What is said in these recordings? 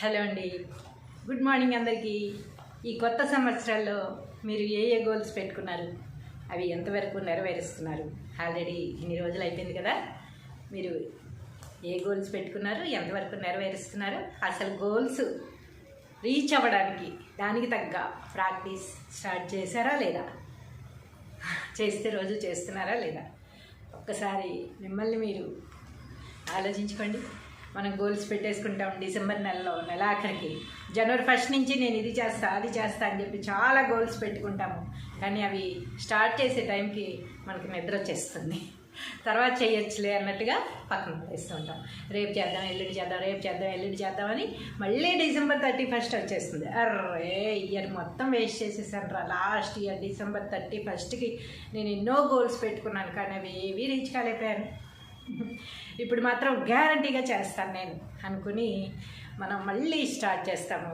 Hello అండి, good morning అందరికీ. ఈ కొత్త సంవత్సరాల్లో మీరు ఏ గోల్స్ పెట్టుకున్నారు, అవి ఎంతవరకు నెరవేరుస్తున్నారు? ఆల్రెడీ ఇన్ని రోజులు అయిపోయింది కదా, మీరు ఏ గోల్స్ పెట్టుకున్నారు, ఎంతవరకు నెరవేరుస్తున్నారు? అసలు గోల్స్ రీచ్ అవ్వడానికి దానికి తగ్గ ప్రాక్టీస్ స్టార్ట్ చేశారా లేదా? చేస్తే రోజు చేస్తున్నారా లేదా? ఒక్కసారి మిమ్మల్ని మీరు ఆలోచించుకోండి. మనం గోల్స్ పెట్టేసుకుంటాం డిసెంబర్ నెలాఖరికి. జనవరి 1 నుంచి నేను ఇది చేస్తా అది చేస్తా అని చెప్పి చాలా గోల్స్ పెట్టుకుంటాము. కానీ అవి స్టార్ట్ చేసే టైంకి మనకి నిద్ర వచ్చేస్తుంది. తర్వాత చేయొచ్చులే అన్నట్టుగా పక్కన పడేస్తుంటాం. రేపు చేద్దాం, ఎల్లుండి చేద్దాం, రేపు చేద్దాం, ఎల్లుండి చేద్దామని మళ్ళీ డిసెంబర్ 31 వచ్చేస్తుంది. అర్రే, ఇయర్ మొత్తం వేస్ట్ చేసేసాను రా. లాస్ట్ ఇయర్ డిసెంబర్ 31కి నేను ఎన్నో గోల్స్ పెట్టుకున్నాను, కానీ అవి ఏవి రీచ్ కాలేకపోయాను. ఇప్పుడు మాత్రం గ్యారంటీగా చేస్తాను నేను అనుకుని మనం మళ్ళీ స్టార్ట్ చేస్తాము.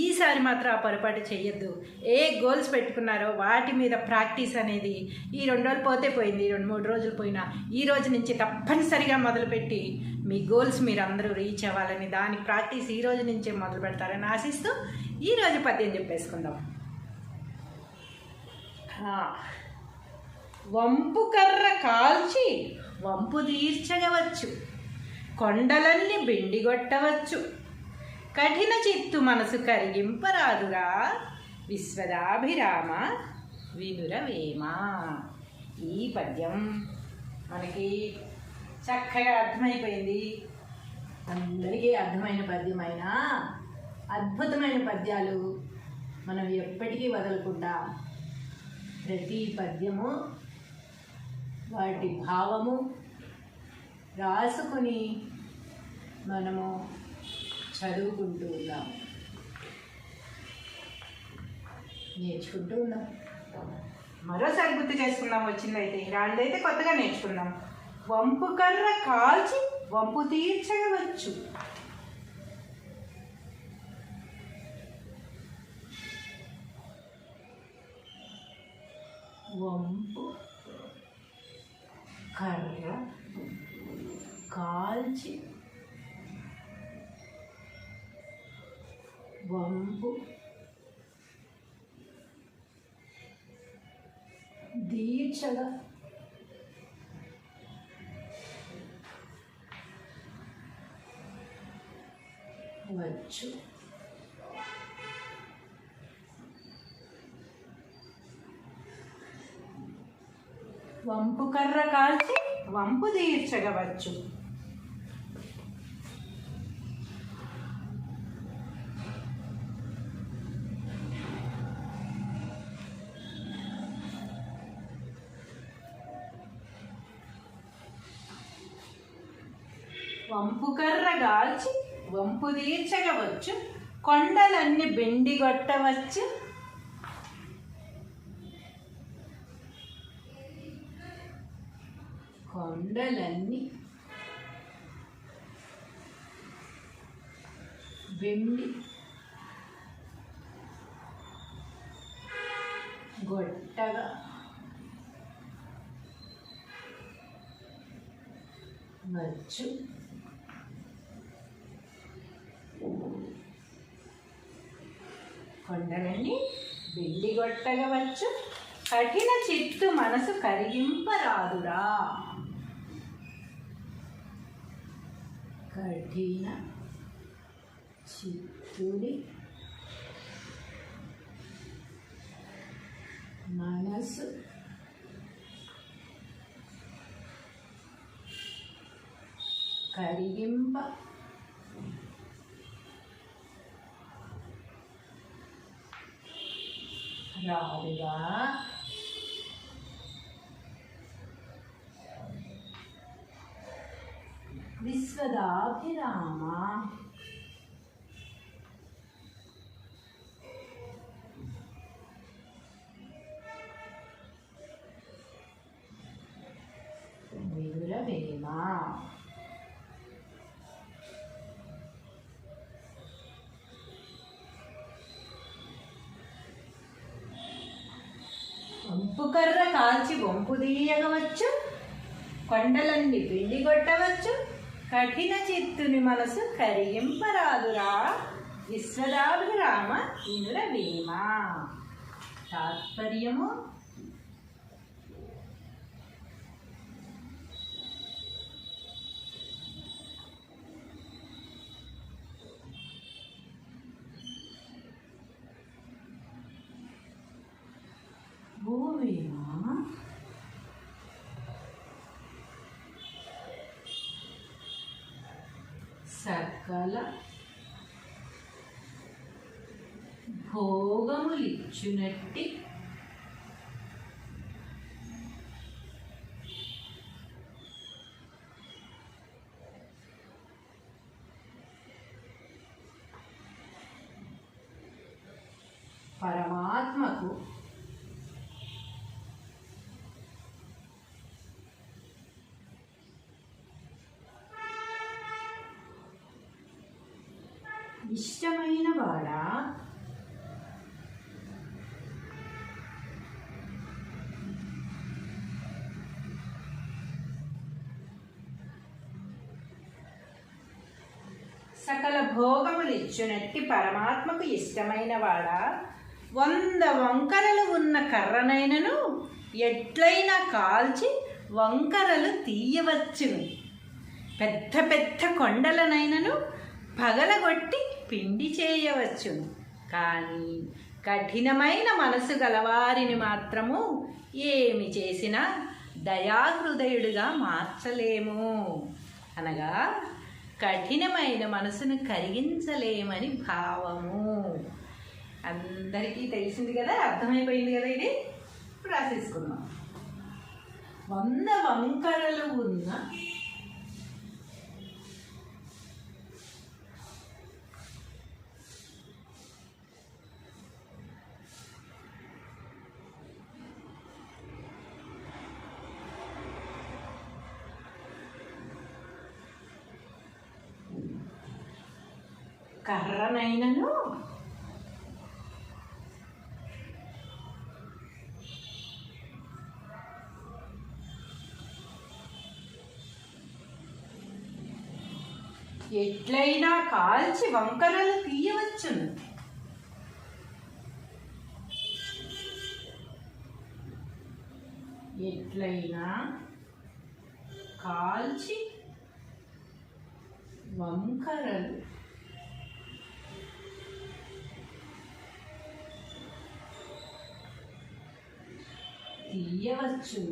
ఈసారి మాత్రం ఆ పొరపాటు చేయొద్దు. ఏ గోల్స్ పెట్టుకున్నారో వాటి మీద ప్రాక్టీస్ అనేది ఈ 2 రోజులు పోతే పోయింది, 2-3 రోజులు పోయినా ఈ రోజు నుంచి తప్పనిసరిగా మొదలుపెట్టి మీ గోల్స్ మీరు అందరూ రీచ్ అవ్వాలని దానికి ప్రాక్టీస్ ఈ రోజు నుంచే మొదలు పెడతారని ఆశిస్తూ ఈరోజు పద్యం చెప్పేసుకుందాం. వంపు కర్ర కాల్చి వంపు తీర్చగవచ్చు, కొండలన్నీ బిండిగొట్టవచ్చు, కఠిన చిత్తు మనసు కరిగింపరాదురా, విశ్వదాభిరామ వినురవేమ. ఈ పద్యం మనకి చక్కగా అర్థమైపోయింది. అందరికీ అర్థమైన పద్యమైన అద్భుతమైన పద్యాలు మనం ఎప్పటికీ వదలకుండా ప్రతి పద్యము వాటి భావము రాసుకొని మనము చదువుకుంటూ ఉన్నాం, నేర్చుకుంటూ ఉన్నాం. మరోసారి గుర్తు చేసుకుందాం. వచ్చిందైతే రాందైతే కొత్తగా నేర్చుకుందాం. వంపు కర్ర కాల్చి వంపు తీర్చగవచ్చు, వంపు కర్ర కాల్చి వంపు దీక్షగా వచ్చు. వంపు కర్ర కాల్చి వంపు తీర్చగవచ్చు. వంపు కర్ర కాల్చి వంపు తీర్చగవచ్చు, కొండలన్నీ బెండిగొట్టవచ్చు, కొండలన్నీ బెండి గొట్టగా వచ్చు. కొండలన్నీ బెండిగొట్టగవచ్చు, కఠిన చిత్తు మనసు కరిగింపరాదురా. కఠిన చిత్తుని మనసు కరిగింప రాదుగా. విశ్వదాభిరామ వినురవేమ. వంపు కర్ర కాల్చి వంపు తీయగవచ్చు, కొండలన్నీ పిండి కొట్టవచ్చు, కఠిన చిత్తుని మనసు కరిగింపరాదురా విశ్వదాభిరామ వినుర వేమ. తాత్పర్యము భూవేమ సకల భోగములిచ్చునట్టి పరమాత్మకు ఇష్టమైన వాడా సకల భోగములిచ్చునట్టి పరమాత్మకు ఇష్టమైన వాడా 100 వంకరలు ఉన్న కర్రనైనను ఎట్లయినా కాల్చి వంకరలు తీయవచ్చును. పెద్ద పెద్ద కొండలనైనను పగలగొట్టి పిండి చేయవచ్చును. కానీ కఠినమైన మనసు గలవారిని మాత్రము ఏమి చేసినా దయాహృదయుడిగా మార్చలేము. అనగా కఠినమైన మనసును కరిగించలేమని భావము. అందరికీ తెలిసింది కదా, అర్థమైపోయింది కదా. ఇది ఇప్పుడు రాసేసుకుందాం. 100 వంకరలు ఉన్న కర్రనైనను ఎట్లయినా కాల్చి వంకరలు తీయవచ్చును. ఎట్లయినా కాల్చి వంకరలు తీయవచ్చు.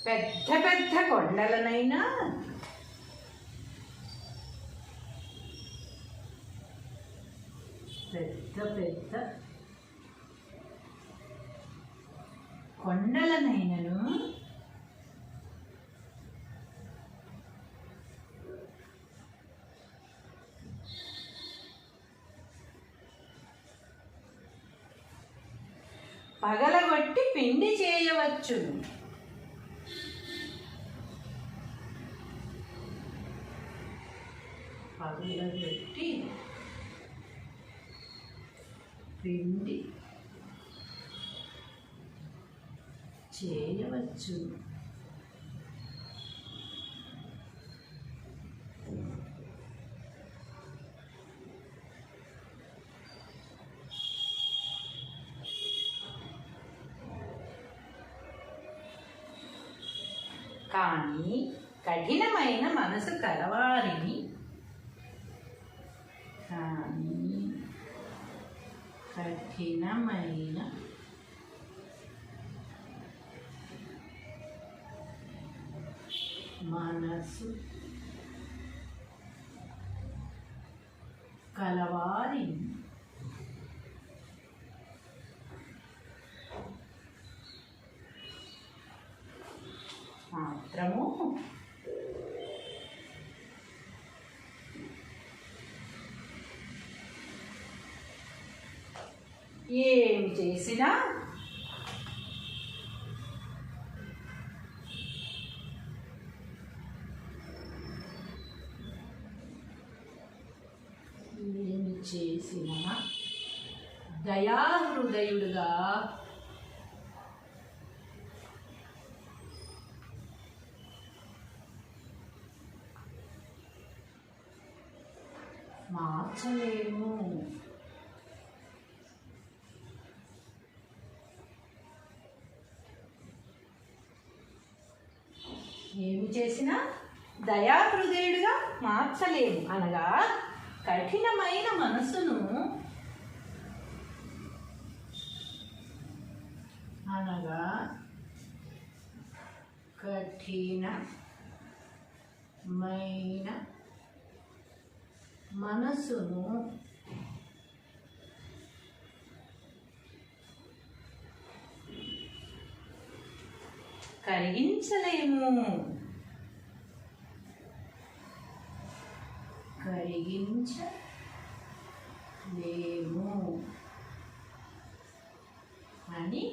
పెద్ద పెద్ద కొండలనైనా పెద్ద పెద్ద కొండలనైనను పగలగొట్టి పిండి చేయవచ్చును. పగలగొట్టి పిండి చేయవచ్చు. కానీ కఠినమైన మనసు కలవారిని కఠినమైన మనసు కలవారిని మాత్రము ఏమి చేసినా దయాహృదయుడుగా మార్చలేము. ఏమి చేసినా దయాహృదయుడిగా మార్చలేము అనగా కఠినమైన మనసును కరిగించలేము. అని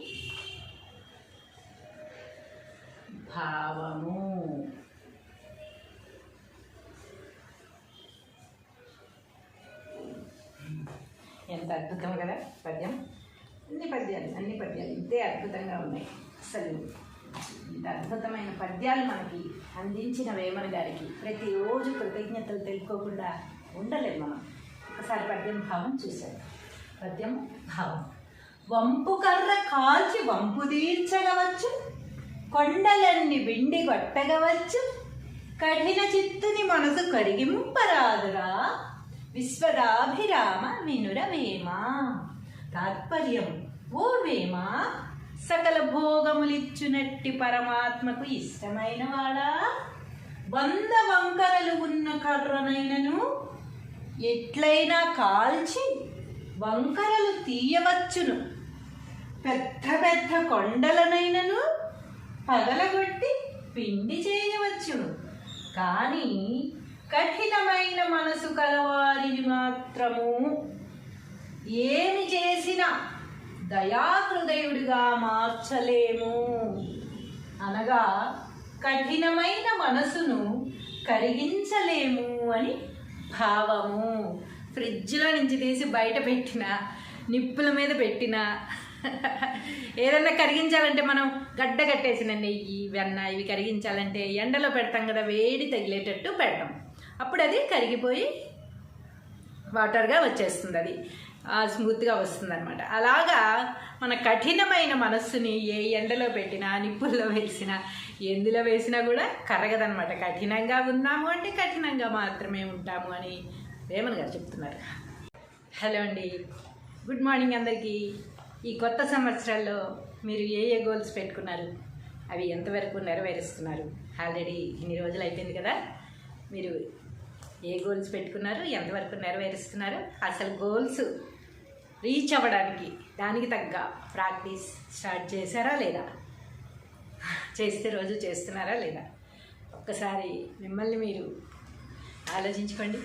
భావము. ఎంత అద్భుతం కదా పద్యం. అన్ని పద్యాలు ఇంతే అద్భుతంగా ఉన్నాయి. అసలు ఇంత అద్భుతమైన పద్యాలు మనకి అందించిన వేమన గారికి ప్రతిరోజు కృతజ్ఞతలు తెలుపుకోకుండా ఉండలేదు మనం. ఒకసారి పద్యం భావం చూశారు. పద్యం భావం: వంపు కర్ర కాల్చి వంపు తీర్చగవచ్చు, కొండలన్నీ బిండి కొట్టగవచ్చు, కఠిన చిత్తుని మనసు కరిగింపరాదురా, విశ్వదాభిరామ వినుర వేమ. తాత్పర్యం: ఓ వేమ, సకల భోగములిచ్చునట్టి పరమాత్మకు ఇష్టమైన వాడా, 100 వంకరలు ఉన్న కర్రనైనను ఎట్లయినా కాల్చి వంకరలు తీయవచ్చును, పెద్ద పెద్ద కొండలనైనను పగలగొట్టి పిండి చేయవచ్చును, కానీ కఠినమైన మనసు కలవారిని మాత్రము ఏమి చేసినా దయాహృదయుడిగా మార్చలేము. అనగా కఠినమైన మనసును కరిగించలేము అని భావము. ఫ్రిడ్జ్లో నుంచి తీసి బయట పెట్టిన, నిప్పుల మీద పెట్టిన ఏదన్నా కరిగించాలంటే మనం గడ్డ కట్టేసిన నెయ్యి, వెన్న ఇవి కరిగించాలంటే ఎండలో పెడతాం కదా, వేడి తగిలేటట్టు పెడతాం. అప్పుడు అది కరిగిపోయి వాటర్గా వచ్చేస్తుంది, అది స్మూత్గా వస్తుంది అనమాట. అలాగా మన కఠినమైన మనస్సుని ఏ ఎండలో పెట్టినా, నిప్పుల్లో వేసినా, ఎందులో వేసినా కూడా కరగదనమాట. కఠినంగా ఉన్నాము అంటే కఠినంగా మాత్రమే ఉంటాము అని వేమన్ గారు చెప్తున్నారు. హలో అండి, గుడ్ మార్నింగ్ అందరికీ. ఈ కొత్త సంవత్సరాల్లో మీరు ఏ గోల్స్ పెట్టుకున్నారు, అవి ఎంతవరకు నెరవేరుస్తున్నారు? ఆల్రెడీ ఇన్ని రోజులు అయిపోయింది కదా, మీరు ఏ గోల్స్ పెట్టుకున్నారు, ఎంతవరకు నెరవేరుస్తున్నారు? అసలు గోల్స్ రీచ్ అవ్వడానికి దానికి తగ్గ ప్రాక్టీస్ స్టార్ట్ చేశారా లేదా? చేస్తే రోజు చేస్తున్నారా లేదా? ఒక్కసారి మిమ్మల్ని మీరు ఆలోచించుకోండి.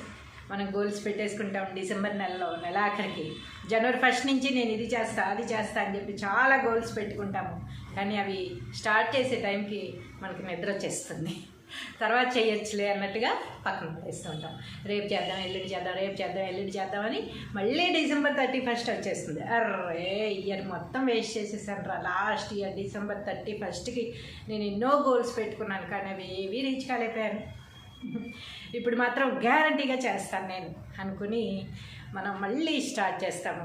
మనం గోల్స్ పెట్టేసుకుంటాం డిసెంబర్ నెలాఖరికి. జనవరి 1 నుంచి నేను ఇది చేస్తా, అది చేస్తా అని చెప్పి చాలా గోల్స్ పెట్టుకుంటాము. కానీ అవి స్టార్ట్ చేసే టైంకి మనకి నిద్ర వచ్చేస్తుంది. తర్వాత చేయొచ్చులే అన్నట్టుగా పక్కన పడేస్తూ ఉంటాం. రేపు చేద్దాం, ఎల్లుండి చేద్దాం, రేపు చేద్దాం, ఎల్లుండి చేద్దామని మళ్ళీ డిసెంబర్ 31 వచ్చేస్తుంది. అర్రే, ఇయర్ మొత్తం వేస్ట్ చేసేసాను రా. లాస్ట్ ఇయర్ డిసెంబర్ 31కి నేను ఎన్నో గోల్స్ పెట్టుకున్నాను, కానీ అవి ఏవి రీచ్ కాలేకపోయాను. ఇప్పుడు మాత్రం గ్యారంటీగా చేస్తాను నేను అనుకుని మనం మళ్ళీ స్టార్ట్ చేస్తాము.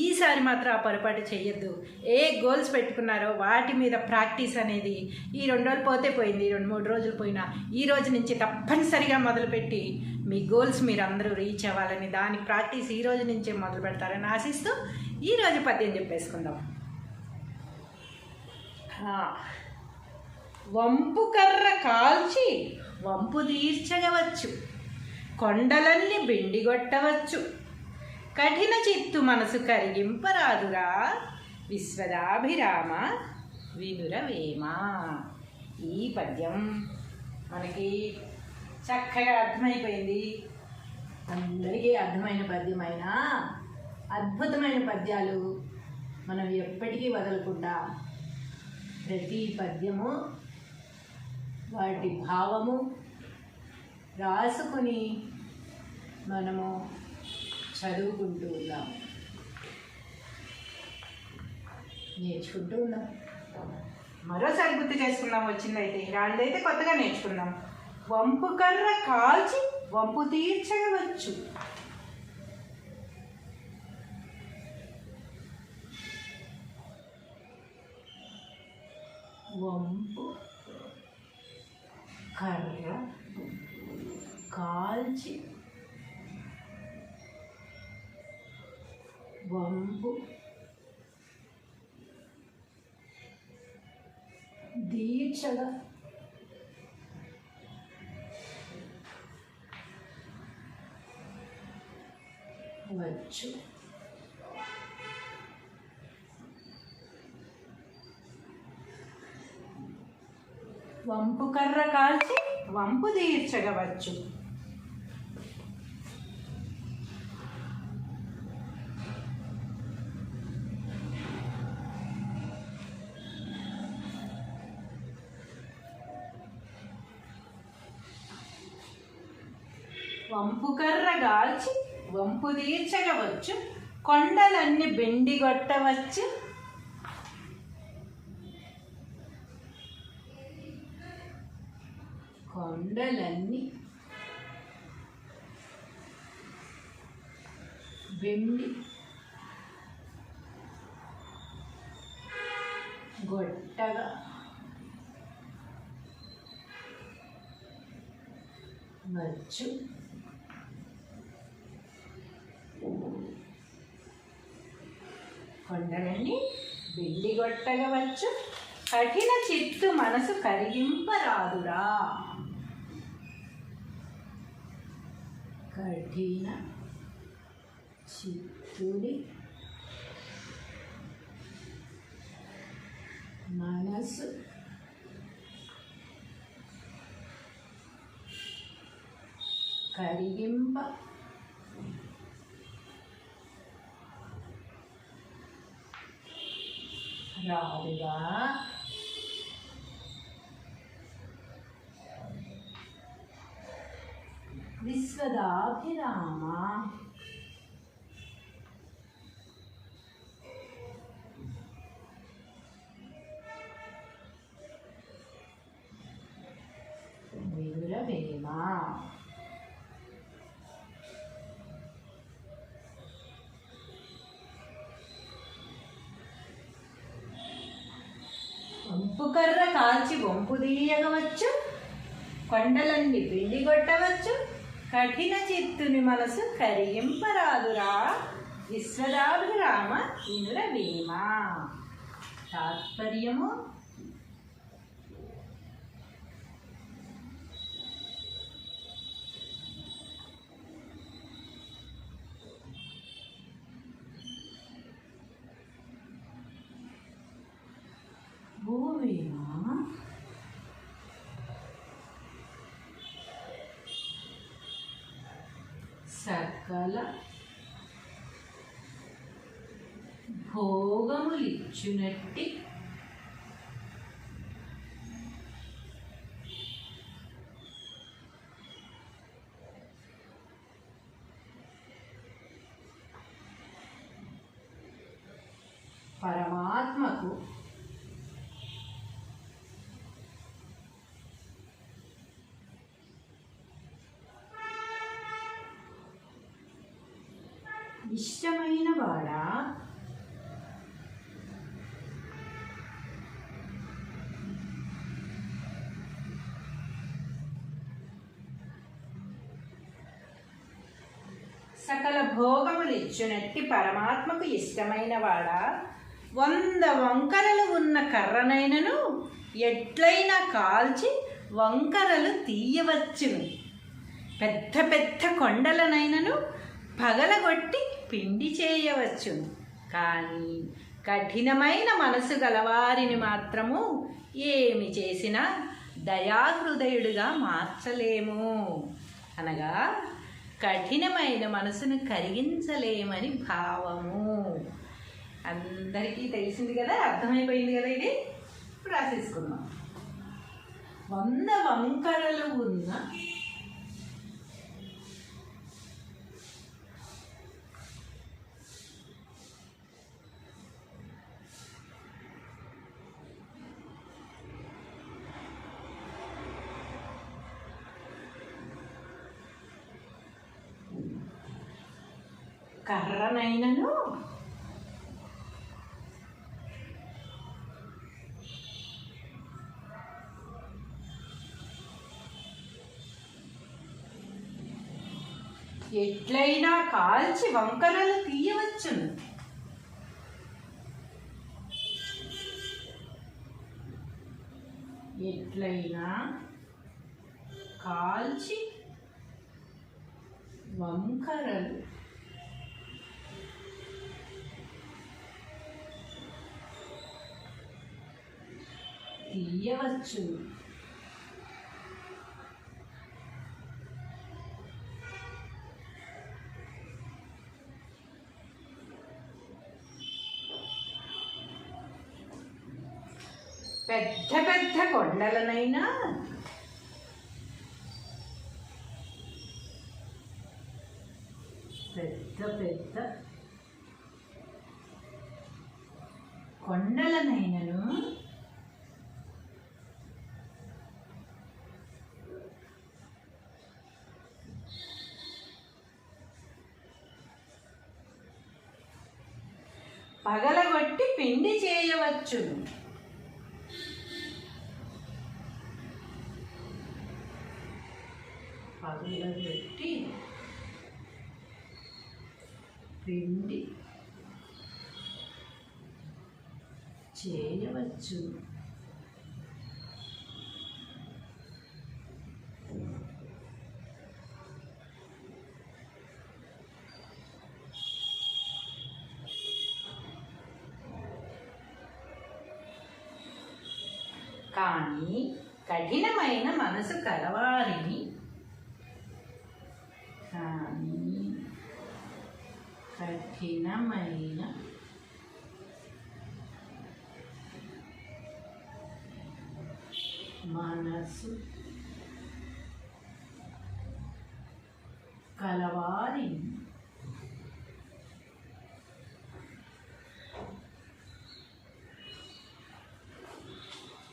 ఈసారి మాత్రం ఆ పొరపాటు చేయొద్దు. ఏ గోల్స్ పెట్టుకున్నారో వాటి మీద ప్రాక్టీస్ అనేది ఈ 2 రోజులు పోతే పోయింది, 2-3 రోజులు పోయినా ఈ రోజు నుంచి తప్పనిసరిగా మొదలుపెట్టి మీ గోల్స్ మీరు అందరూ రీచ్ అవ్వాలని, దాని ప్రాక్టీస్ ఈ రోజు నుంచే మొదలు పెడతారని ఆశిస్తూ ఈరోజు పద్యం చెప్పేసుకుందాం. వంపు కర్ర కాల్చి వంపు తీర్చగవచ్చు, కొండలన్నీ బిండిగొట్టవచ్చు, కఠిన చిత్తు మనసు కరిగింపరాదురా, విశ్వదాభిరామ వినుర వేమ. ఈ పద్యం మనకి చక్కగా అర్థమైపోయింది. అందరికీ అర్థమైన పద్యమైన అద్భుతమైన పద్యాలు మనం ఎప్పటికీ వదలకుండా ప్రతి పద్యము వాటి భావము రాసుకొని మనము చదువుకుంటూ ఉన్నాము. నేర్చుకుంటూ ఉన్నాం. మరోసారి గుర్తు చేసుకుందాం. వచ్చిందైతే రానిదైతే కొత్తగా నేర్చుకుందాం. వంపు కర్ర కాల్చి వంపు తీర్చవచ్చు. వంపు కర్ర కాల్చి వంపు దీక్షగా వచ్చు. వంపు కర్ర కాల్చి వంపు తీర్చగవచ్చు. వంపు కర్ర గాల్చి వంపు తీర్చగవచ్చు. కొండలన్నీ బెండిగొట్టవచ్చు. కొండలన్నీ బెండి గొట్టగా వచ్చు. కొండలన్నీ బెండిగొట్టగవచ్చు. కఠిన చిత్తు మనసు కరిగింపరాదురా. కఠిన చిత్తుని మనసు కరిగింప రాదుగా. విశ్వదాభిరామ వినురవేమ. వంపు కర్ర కాల్చి వంపు తీయగవచ్చు. కొండలన్నీ పిండిగొట్టవచ్చు. కఠిన చిత్తుని మనసు కరిగింపరాదురా. విశ్వదాభిరామ వినురవేమ. తాత్పర్యము భూవేమ సకల భోగములిచ్చునట్టి పరమాత్మకు ఇష్టమైన వాడా. సకల భోగములిచ్చునట్టి పరమాత్మకు ఇష్టమైన వాడా. 100 వంకరలు ఉన్న కర్రనైనను ఎట్లయినా కాల్చి వంకరలు తీయవచ్చును. పెద్ద పెద్ద కొండలనైనను పగలగొట్టి పిండి చేయవచ్చును. కానీ కఠినమైన మనసు గలవారిని మాత్రము ఏమి చేసినా దయాహృదయుడిగా మార్చలేము. అనగా కఠినమైన మనసును కరిగించలేమని భావము. అందరికీ తెలిసింది కదా, అర్థమైపోయింది కదా. ఇది ఇప్పుడు రాసేసుకుందాం. 100 వంకరలు ఉన్న కర్రనైనను ఎట్లయినా కాల్చి వంకరలు తీయవచ్చును. ఎట్లయినా కాల్చి వంకరలు తీయవచ్చు. పెద్ద పెద్ద కొండలనైనా పెద్ద పెద్ద కొండలనైనను పగలగొట్టి పిండి చేయవచ్చును. పగలగొట్టి పిండి చేయవచ్చు. కానీ కఠినమైన మనసు కలవారిని కఠినమైన మనసు కలవారిని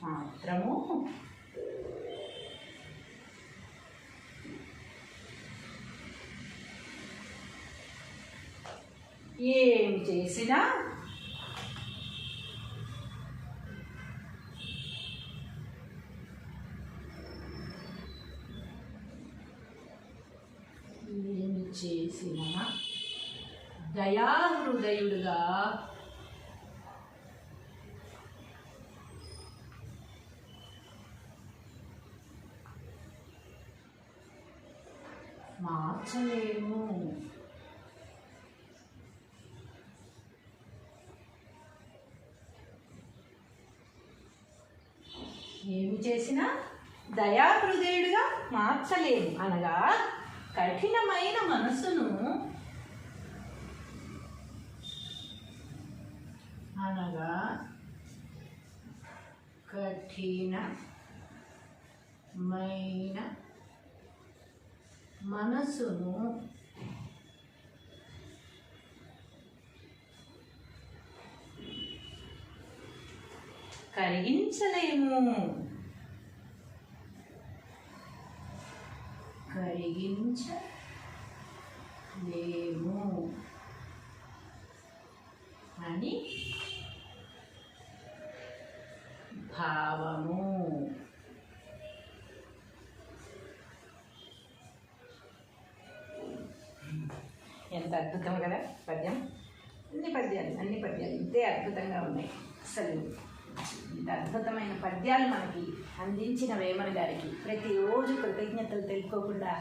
మాత్రము ఏమి చేసినా దయాహృదయుడుగా మార్చలేము. ఏమి చేసినా దయాహృదయుడిగా మార్చలేము అనగా కఠినమైన మనసును కఠినమైన మనసును కరిగించలేము. అని భావము. ఎంత అద్భుతం కదా పద్యం. అన్ని పద్యాలు ఇంతే అద్భుతంగా ఉన్నాయి. అసలు ఇంత అద్భుతమైన పద్యాలు మనకి అందించిన వేమన గారికి ప్రతిరోజు కృతజ్ఞతలు తెలుసుకోకుండా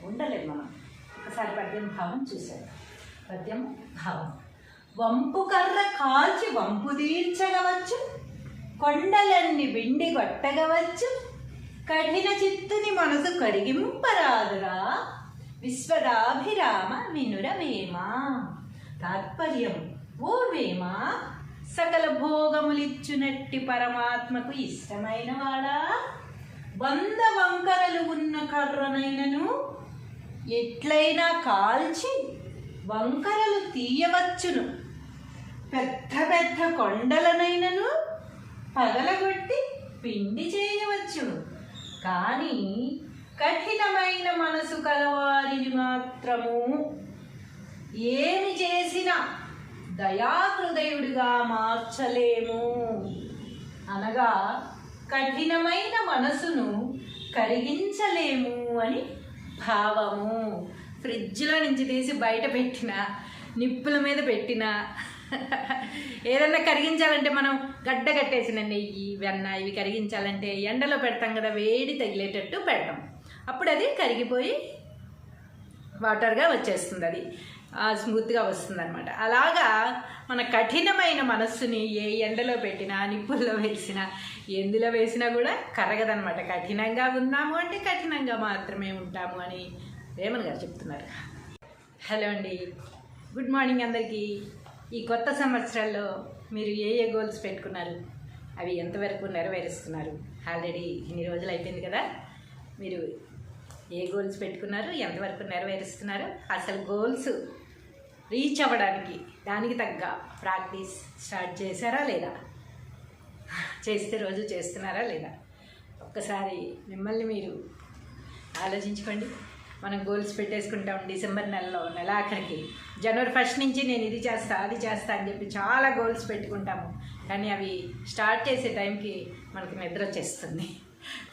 ఉండలేదు మనం. ఒకసారి పద్యం భావం చూశారు. పద్యం భావం: వంపు కర్ర కాల్చి వంపు తీర్చగవచ్చు, కొండలన్నీ బిండి కొట్టగవచ్చు, కఠిన చిత్తుని మనసు కరిగింపరాదురా, విశ్వదాభిరామ వినురవేమ. తాత్పర్యం: ఓ వేమ, సకల భోగములిచ్చునట్టి పరమాత్మకు ఇష్టమైన వాడా, 100 వంకరలు ఉన్న కర్రనైనను ఎట్లయినా కాల్చి వంకరలు తీయవచ్చును, పెద్ద పెద్ద కొండలనైనను పగలగొట్టి పిండి చేయవచ్చును. కానీ కఠినమైన మనసు కలవారిని మాత్రము ఏమి చేసినా దయాహృదయుడిగా మార్చలేము అనగా కఠినమైన మనసును కరిగించలేము అని భావము. ఫ్రిడ్జ్లో నుంచి తీసి బయట పెట్టిన నిప్పుల మీద పెట్టిన ఏదన్నా కరిగించాలంటే మనం గడ్డ కట్టేసిన నెయ్యి వెన్న ఇవి కరిగించాలంటే ఎండలో పెడతాం కదా, వేడి తగిలేటట్టు పెడతాం. అప్పుడు అది కరిగిపోయి వాటర్గా వచ్చేస్తుంది, అది స్మూత్గా వస్తుంది అనమాట. అలాగా మన కఠినమైన మనస్సుని ఏ ఎండలో పెట్టినా నిప్పుల్లో వేసినా ఎందులో వేసినా కూడా కరగదనమాట. కఠినంగా ఉన్నాము అంటే కఠినంగా మాత్రమే ఉంటాము అని వేమన్ గారు చెప్తున్నారు. హలో అండి, గుడ్ మార్నింగ్ అందరికీ. ఈ కొత్త సంవత్సరాల్లో మీరు ఏ గోల్స్ పెట్టుకున్నారు, అవి ఎంతవరకు నెరవేరుస్తున్నారు? ఆల్రెడీ ఇన్ని రోజులు అయిపోయింది కదా, మీరు ఏ గోల్స్ పెట్టుకున్నారు, ఎంతవరకు నెరవేరుస్తున్నారు? అసలు గోల్స్ రీచ్ అవ్వడానికి దానికి తగ్గ ప్రాక్టీస్ స్టార్ట్ చేశారా లేదా? చేస్తే రోజు చేస్తున్నారా లేదా? ఒక్కసారి మిమ్మల్ని మీరు ఆలోచించుకోండి. మనం గోల్స్ పెట్టేసుకుంటాం డిసెంబర్ నెలాఖరికి. జనవరి 1 నుంచి నేను ఇది చేస్తా అది చేస్తా అని చెప్పి చాలా గోల్స్ పెట్టుకుంటాము. కానీ అవి స్టార్ట్ చేసే టైంకి మనకి నిద్ర వచ్చేస్తుంది.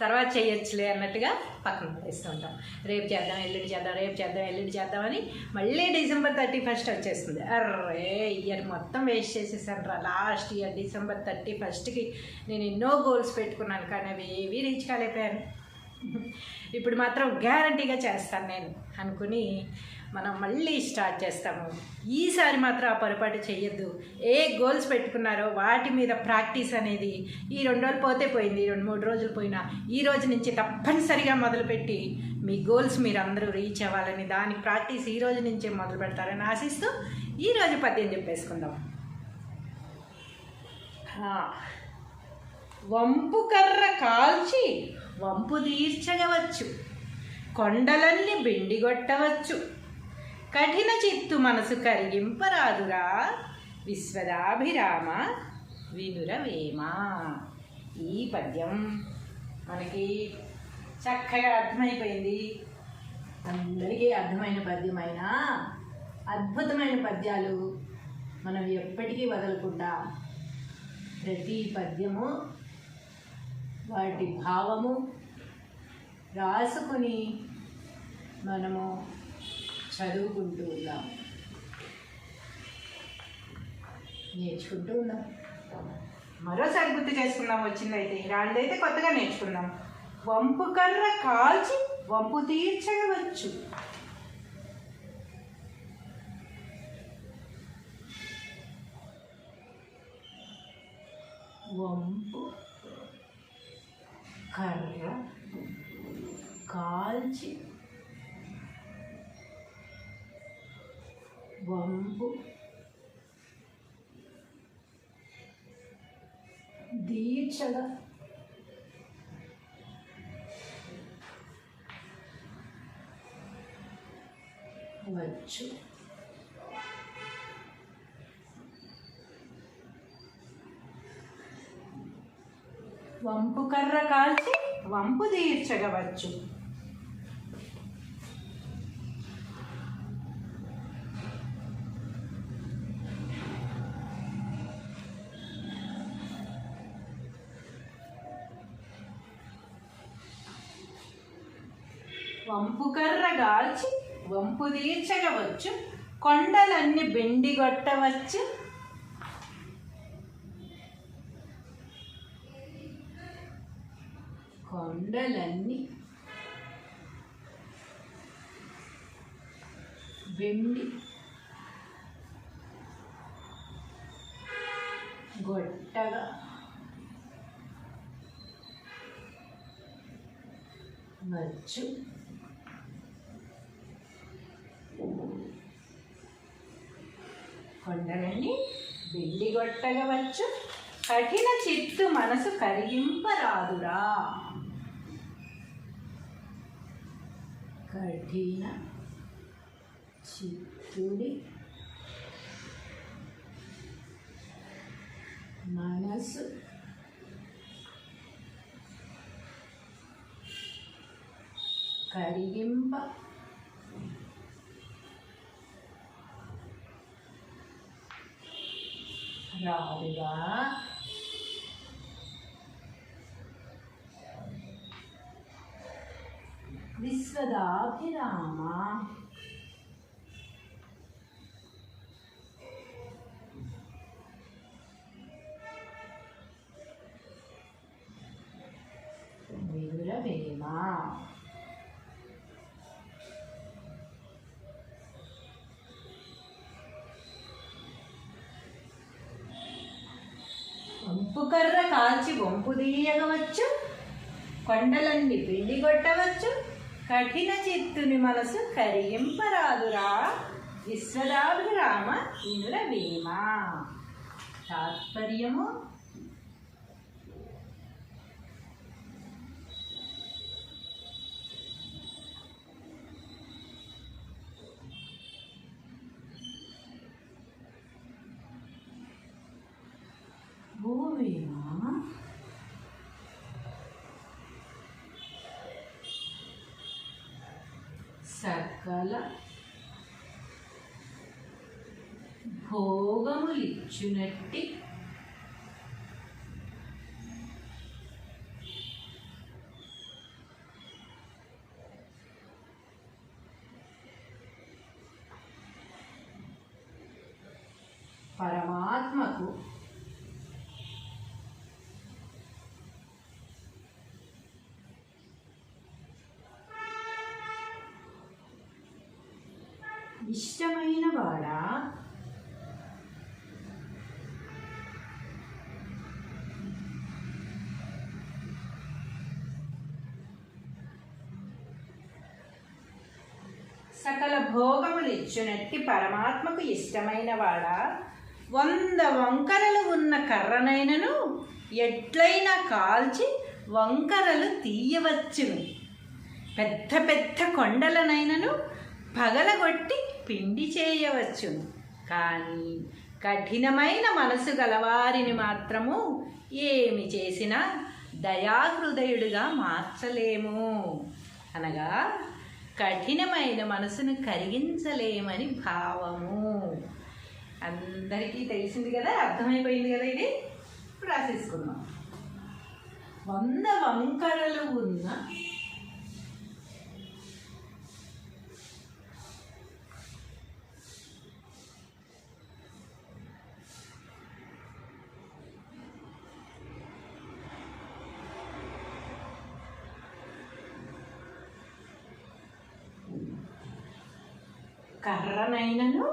తర్వాత చేయొచ్చులే అన్నట్టుగా పక్కన పడేస్తూ ఉంటాం. రేపు చేద్దాం, ఎల్లుండి చేద్దాం, రేపు చేద్దాం, ఎల్లుండి చేద్దామని మళ్ళీ డిసెంబర్ 31 వచ్చేస్తుంది. అర్రే ఇయర్ మొత్తం వేస్ట్ చేసేసాను రా. లాస్ట్ ఇయర్ డిసెంబర్ 31కి నేను ఎన్నో గోల్స్ పెట్టుకున్నాను, కానీ అవి ఏవీ రీచ్ కాలేకపోయాను. ఇప్పుడు మాత్రం గ్యారంటీగా చేస్తాను నేను అనుకుని మనం మళ్ళీ స్టార్ట్ చేస్తాము. ఈసారి మాత్రం ఆ పొరపాటు చేయొద్దు. ఏ గోల్స్ పెట్టుకున్నారో వాటి మీద ప్రాక్టీస్ అనేది ఈ 2 రోజులు పోతే పోయింది, 2-3 రోజులు పోయినా ఈ రోజు నుంచి తప్పనిసరిగా మొదలుపెట్టి మీ గోల్స్ మీరు అందరూ రీచ్ అవ్వాలని దానికి ప్రాక్టీస్ ఈ రోజు నుంచే మొదలు పెడతారని ఆశిస్తూ ఈరోజు పద్యం చెప్పేసుకుందాం. వంపు కర్ర కాల్చి వంపు తీర్చగవచ్చు, కొండలన్నీ బెండిగొట్టవచ్చు, కఠిన చిత్తు మనసు కరిగింపరాదురా, విశ్వదాభిరామ వినురవేమ. ఈ పద్యం మనకి చక్కగా అర్థమైపోయింది. అందరికీ అర్థమైన పద్యమైన అద్భుతమైన పద్యాలు మనం ఎప్పటికీ వదలకుండా ప్రతి పద్యము వాటి భావము రాసుకొని మనము చదువుకుంటూ ఉన్నాం, నేర్చుకుంటూ ఉన్నాం. మరోసారి గుర్తు చేసుకుందాం, వచ్చిందైతే రాందైతే కొత్తగా నేర్చుకుందాం. వంపు కర్ర కాల్చి వంపు తీర్చగవచ్చు, వంపు కర్ర కాల్చి వంపు దీర్చగా వచ్చు. వంపు కర్ర కాల్చి వంపు తీర్చగవచ్చు. వంపు కర్ర గాల్చి వంపు తీర్చగవచ్చు, కొండలన్నీ బెండిగొట్టవచ్చు, కొండలన్నీ బెండి గొట్టగా వచ్చు. కొండలన్నీ బెండిగొట్టగవచ్చు, కఠిన చిత్తు మనసు కరిగింపరాదురా. కఠిన చిత్తుడి మనసు కరిగింప రాదుగా. విశ్వదాభిరామ వినురవేమ. వంపుకర్ర కాల్చి వంపు తీయగవచ్చు, కొండలన్నీ పిండి కొట్టవచ్చు, కఠిన చిత్తుని మనసు కరిగింపరాదురా. విశ్వదాభిరామ వినురవేమ. తాత్పర్యము: భూవేమ సకల భోగములిచ్చునట్టి పరమాత్మకు ఇష్టమైన వాడా సకల భోగములిచ్చునట్టి పరమాత్మకు ఇష్టమైన వాడా, 100 వంకరలు ఉన్న కర్రనైనను ఎట్లయినా కాల్చి వంకరలు తీయవచ్చును. పెద్ద పెద్ద కొండలనైనను పగలగొట్టి పిండి చేయవచ్చును. కానీ కఠినమైన మనసు గలవారిని మాత్రము ఏమి చేసినా దయాహృదయుడిగా మార్చలేము. అనగా కఠినమైన మనసును కరిగించలేమని భావము. అందరికీ తెలిసింది కదా, అర్థమైపోయింది కదా. ఇది ఇప్పుడు రాసేసుకుందాం. 100 వంకరలు ఉన్న కర్రనైనను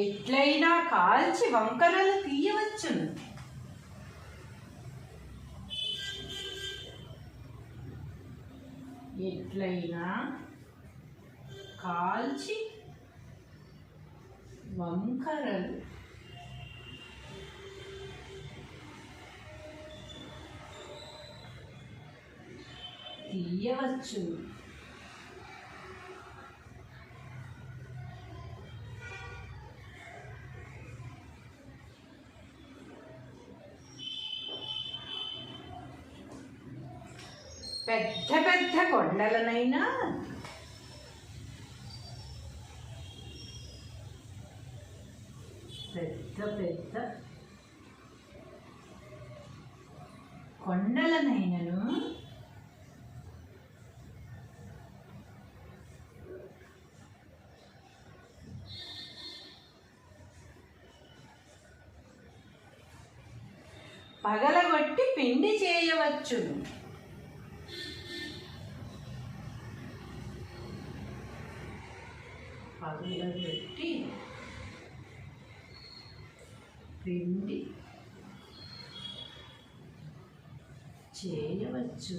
ఎట్లయినా కాల్చి వంకరలు తీయవచ్చును. ఎట్లయినా కాల్చి వంకరలు తీయవచ్చు. పెద్ద పెద్ద కొండలనైనా పెద్ద పెద్ద కొండలనైనను పగలగొట్టి పిండి చేయవచ్చును. పగలగొట్టి పిండి చేయవచ్చు.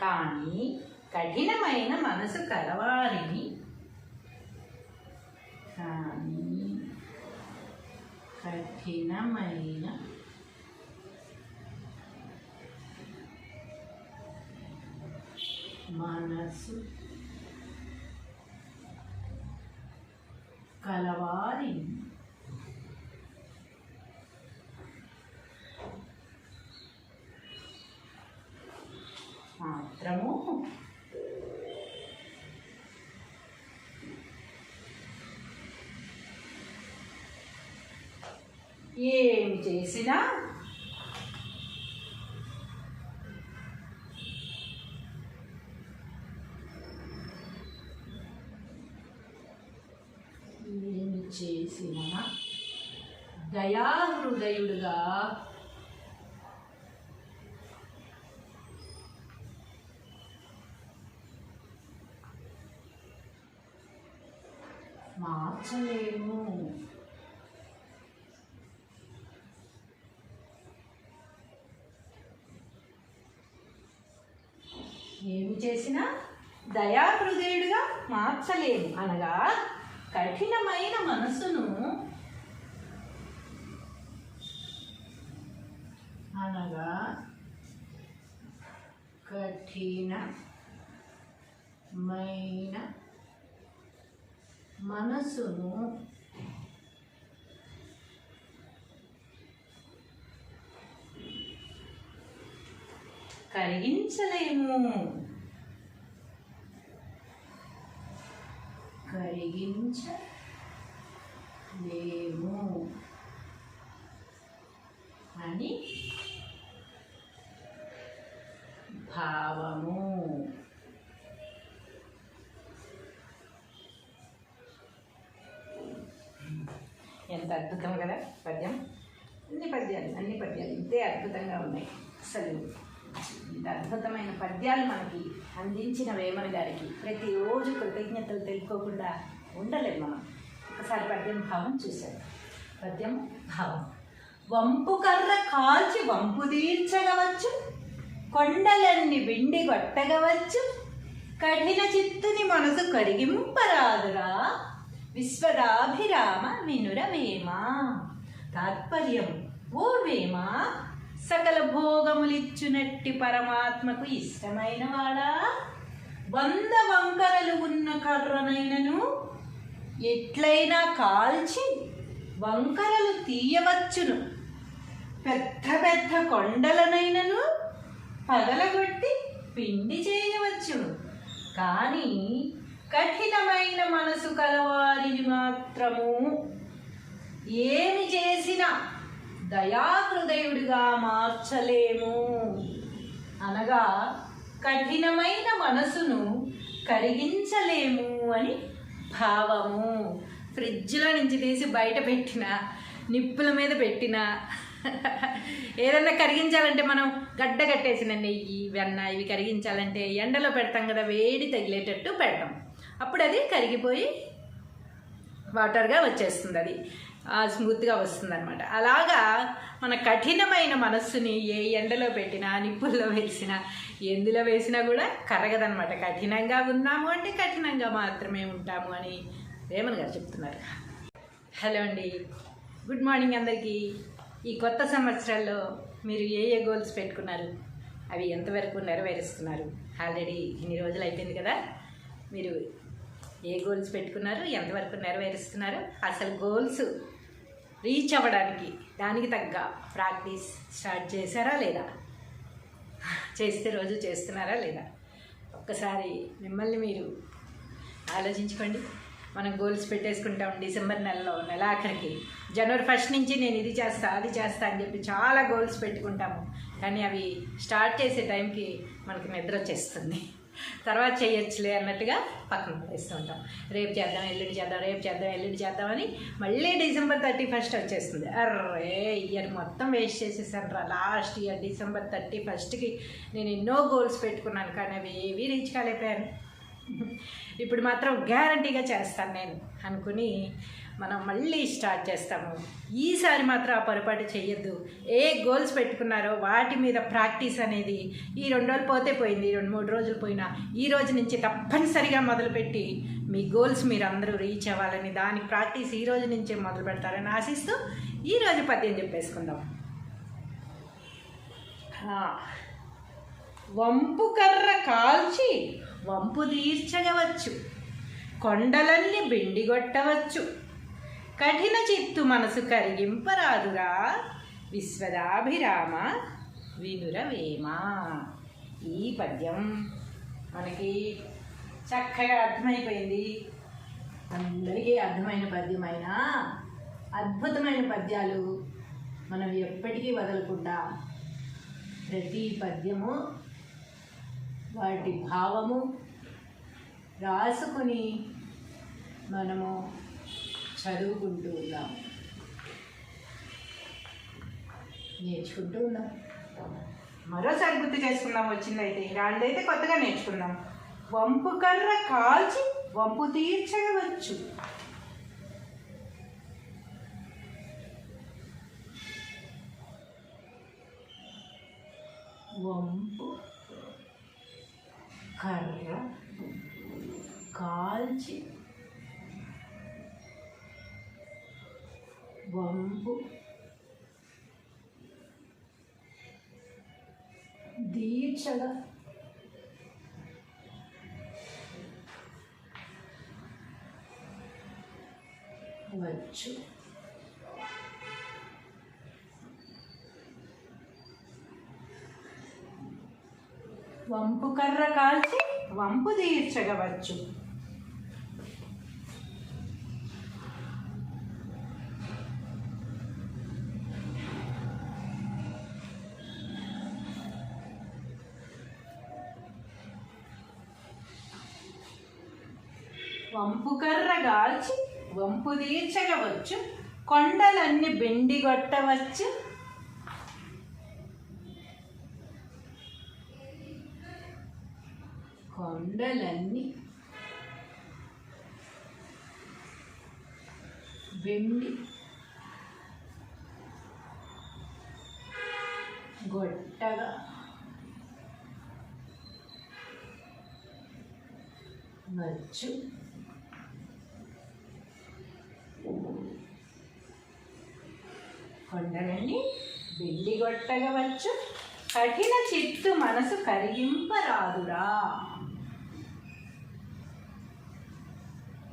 కానీ కఠినమైన మనసు కలవారిని మనసు కలవారి మాత్రము ఏమి చేసినా దయాహృదయుడుగా మార్చలేము. ఏమి చేసినా దయాహృదయుడిగా మార్చలేము అనగా కఠినమైన మనసును కఠినమైన మనసును కరిగించలేము. అని భావము. ఎంత అద్భుతం కదా పద్యం. అన్ని పద్యాలు ఇంతే అద్భుతంగా ఉన్నాయి. అసలు ఇంత అద్భుతమైన పద్యాలు మనకి అందించిన వేమన గారికి ప్రతిరోజు కృతజ్ఞతలు తెలుపుకోకుండా ఉండలేము మనం. ఒకసారి పద్యం భావం చూశారు. పద్యం భావం: వంపు కర్ర కాల్చి వంపు తీర్చగవచ్చు, కొండలన్నీ విండి కొట్టగవచ్చు, కఠిన చిత్తుని మనసు కరిగింపరాదురా, విశ్వదాభిరామ వినురవేమ. తాత్పర్యం: ఓ వేమ, సకల భోగములిచ్చునట్టి పరమాత్మకు ఇష్టమైన వాడా, 100 వంకరలు ఉన్న కర్రనైనను ఎట్లయినా కాల్చి వంకరలు తీయవచ్చును, పెద్ద పెద్ద కొండలనైనను పగలగొట్టి పిండి చేయవచ్చును. కానీ కఠినమైన మనసు కలవారిని మాత్రము ఏమి చేసినా దయాహృదయుడిగా మార్చలేము. అనగా కఠినమైన మనసును కరిగించలేము అని భావము. ఫ్రిడ్జ్లో నుంచి తీసి బయట పెట్టిన, నిప్పుల మీద పెట్టిన, ఏదన్నా కరిగించాలంటే మనం గడ్డ కట్టేసిన నెయ్యి, వెన్న ఇవి కరిగించాలంటే ఎండలో పెడతాం కదా, వేడి తగిలేటట్టు పెడతాం. అప్పుడు అది కరిగిపోయి వాటర్గా వచ్చేస్తుంది, అది స్మూత్గా వస్తుంది అనమాట. అలాగా మన కఠినమైన మనస్సుని ఏ ఎండలో పెట్టినా, నిప్పుల్లో వేసినా, ఎందులో వేసినా కూడా కరగదనమాట. కఠినంగా ఉన్నాము అంటే కఠినంగా మాత్రమే ఉంటాము అని వేమన్ గారు చెప్తున్నారు. హలో అండి, గుడ్ మార్నింగ్ అందరికీ. ఈ కొత్త సంవత్సరాల్లో మీరు ఏ గోల్స్ పెట్టుకున్నారు, అవి ఎంతవరకు నెరవేరుస్తున్నారు? ఆల్రెడీ ఇన్ని రోజులు అయిపోయింది కదా, మీరు ఏ గోల్స్ పెట్టుకున్నారు, ఎంతవరకు నెరవేరుస్తున్నారు? అసలు గోల్స్ రీచ్ అవ్వడానికి దానికి తగ్గ ప్రాక్టీస్ స్టార్ట్ చేశారా లేదా? చేస్తే రోజు చేస్తున్నారా లేదా? ఒక్కసారి మిమ్మల్ని మీరు ఆలోచించుకోండి. మనం గోల్స్ పెట్టేసుకుంటాం డిసెంబర్ నెలలో, నెలాఖరికి. జనవరి 1 నుంచి నేను ఇది చేస్తా, అది చేస్తా అని చెప్పి చాలా గోల్స్ పెట్టుకుంటాము. కానీ అవి స్టార్ట్ చేసే టైంకి మనకి నిద్ర వచ్చేస్తుంది. తర్వాత చేయొచ్చులే అన్నట్టుగా పక్కన పడేస్తూ ఉంటాం. రేపు చేద్దాం, ఎల్లుండి చేద్దాం, రేపు చేద్దాం, ఎల్లుండి చేద్దామని మళ్ళీ డిసెంబర్ 31 వచ్చేస్తుంది. అర్రే, ఇయర్ మొత్తం వేస్ట్ చేసేసాను రా. లాస్ట్ ఇయర్ డిసెంబర్ 31కి నేను ఎన్నో గోల్స్ పెట్టుకున్నాను, కానీ అవి ఏవీ రీచ్ కాలేకపోయాను. ఇప్పుడు మాత్రం గ్యారంటీగా చేస్తాను నేను అనుకుని మనం మళ్ళీ స్టార్ట్ చేస్తాము. ఈసారి మాత్రం ఆ పొరపాటు చేయొద్దు. ఏ గోల్స్ పెట్టుకున్నారో వాటి మీద ప్రాక్టీస్ అనేది ఈ 2 రోజులు పోతే పోయింది, 2-3 రోజులు పోయినా ఈ రోజు నుంచి తప్పనిసరిగా మొదలుపెట్టి మీ గోల్స్ మీరు అందరూ రీచ్ అవ్వాలని, దానికి ప్రాక్టీస్ ఈ రోజు నుంచే మొదలు పెడతారని ఆశిస్తూ ఈరోజు పద్యం చెప్పేసుకుందాం. వంపు కర్ర కాల్చి వంపు తీర్చగవచ్చు, కొండలన్నీ బెండిగొట్టవచ్చు, కఠిన చిత్తు మనసు కరిగింపరాదురా, విశ్వదాభిరామ వినురవేమ. ఈ పద్యం మనకి చక్కగా అర్థమైపోయింది. అందరికీ అర్థమైన పద్యమైన అద్భుతమైన పద్యాలు మనం ఎప్పటికీ వదలకుండా ప్రతి పద్యము వాటి భావము రాసుకొని మనము చదువుకుంటూ ఉన్నాము, నేర్చుకుంటూ ఉన్నాం. మరోసారి గుర్తు చేసుకుందాం, వచ్చిందైతే రాందైతే కొత్తగా నేర్చుకుందాం. వంపు కర్ర కాల్చి వంపు తీర్చవచ్చు, వంపు కర్ర కాల్చి వంపు దీక్షగా వచ్చు. వంపు కర్ర కాల్చి వంపు తీర్చగవచ్చు. వంపు కర్ర కాల్చి వంపు తీర్చగవచ్చు, కొండలన్నీ బెండిగొట్టవచ్చు, కొండలన్నీ బెండి గొట్టగా వచ్చు. కొండలన్నీ బెండిగొట్టగవచ్చు, కఠిన చిత్తు మనసు కరిగింపరాదురా.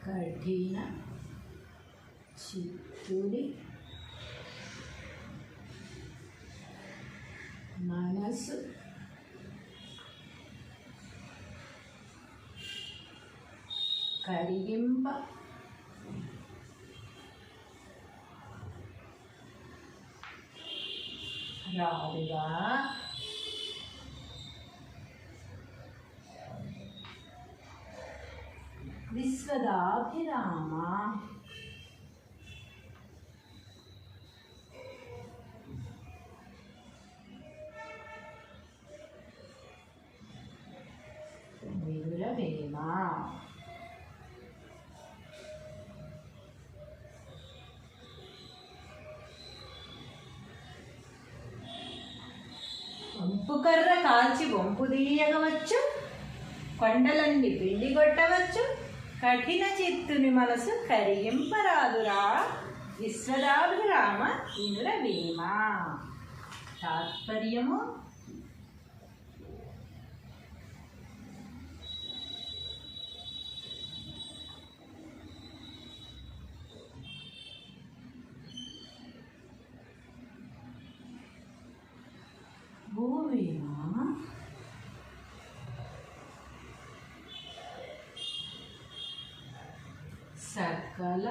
కఠిన చిత్తుడి మనసు కరిగింప రాదుగా. విశ్వదాభిరామ వినురవేమ. వంపు కర్ర కాల్చి వంపు తీయగవచ్చు, కొండలన్నీ పిండిగొట్టవచ్చు, కఠిన చిత్తుని మనసు కరిగింపరాదురా, విశ్వదాభిరామ వినురవేమ. తాత్పర్యము భూవేమ సకల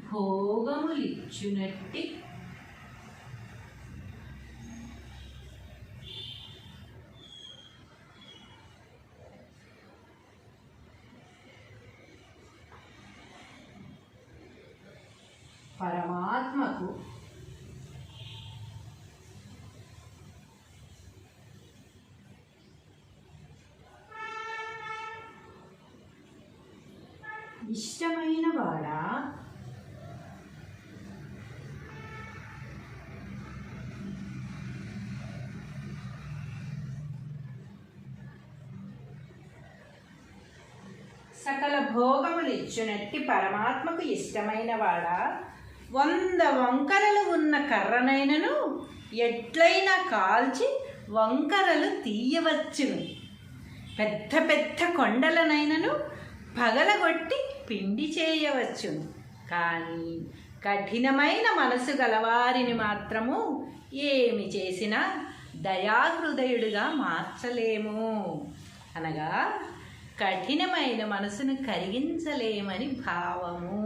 భోగములిచ్చునట్టి పరమాత్మకు ఇష్టమైన వాడా సకల భోగములిచ్చునట్టి పరమాత్మకు ఇష్టమైన వాడా, 100 వంకరలు ఉన్న కర్రనైనను ఎట్లయినా కాల్చి వంకరలు తీయవచ్చును. పెద్ద పెద్ద కొండలనైనను పగలగొట్టి పిండి చేయవచ్చును. కానీ కఠినమైన మనసు గలవారిని మాత్రము ఏమి చేసినా దయాహృదయుడిగా మార్చలేము. అనగా కఠినమైన మనసును కరిగించలేమని భావము.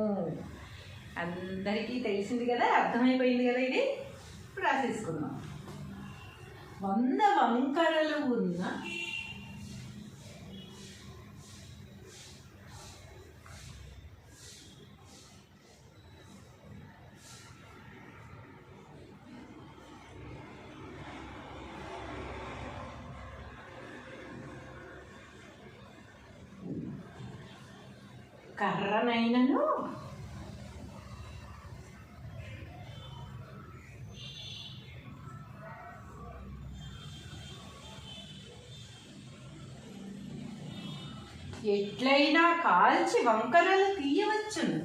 అందరికీ తెలిసింది కదా, అర్థమైపోయింది కదా. ఇది ఇప్పుడు రాసేసుకుందాం. 100 వంకరలు ఉన్న కర్రనైనను ఎట్లయినా కాల్చి వంకరలు తీయవచ్చును.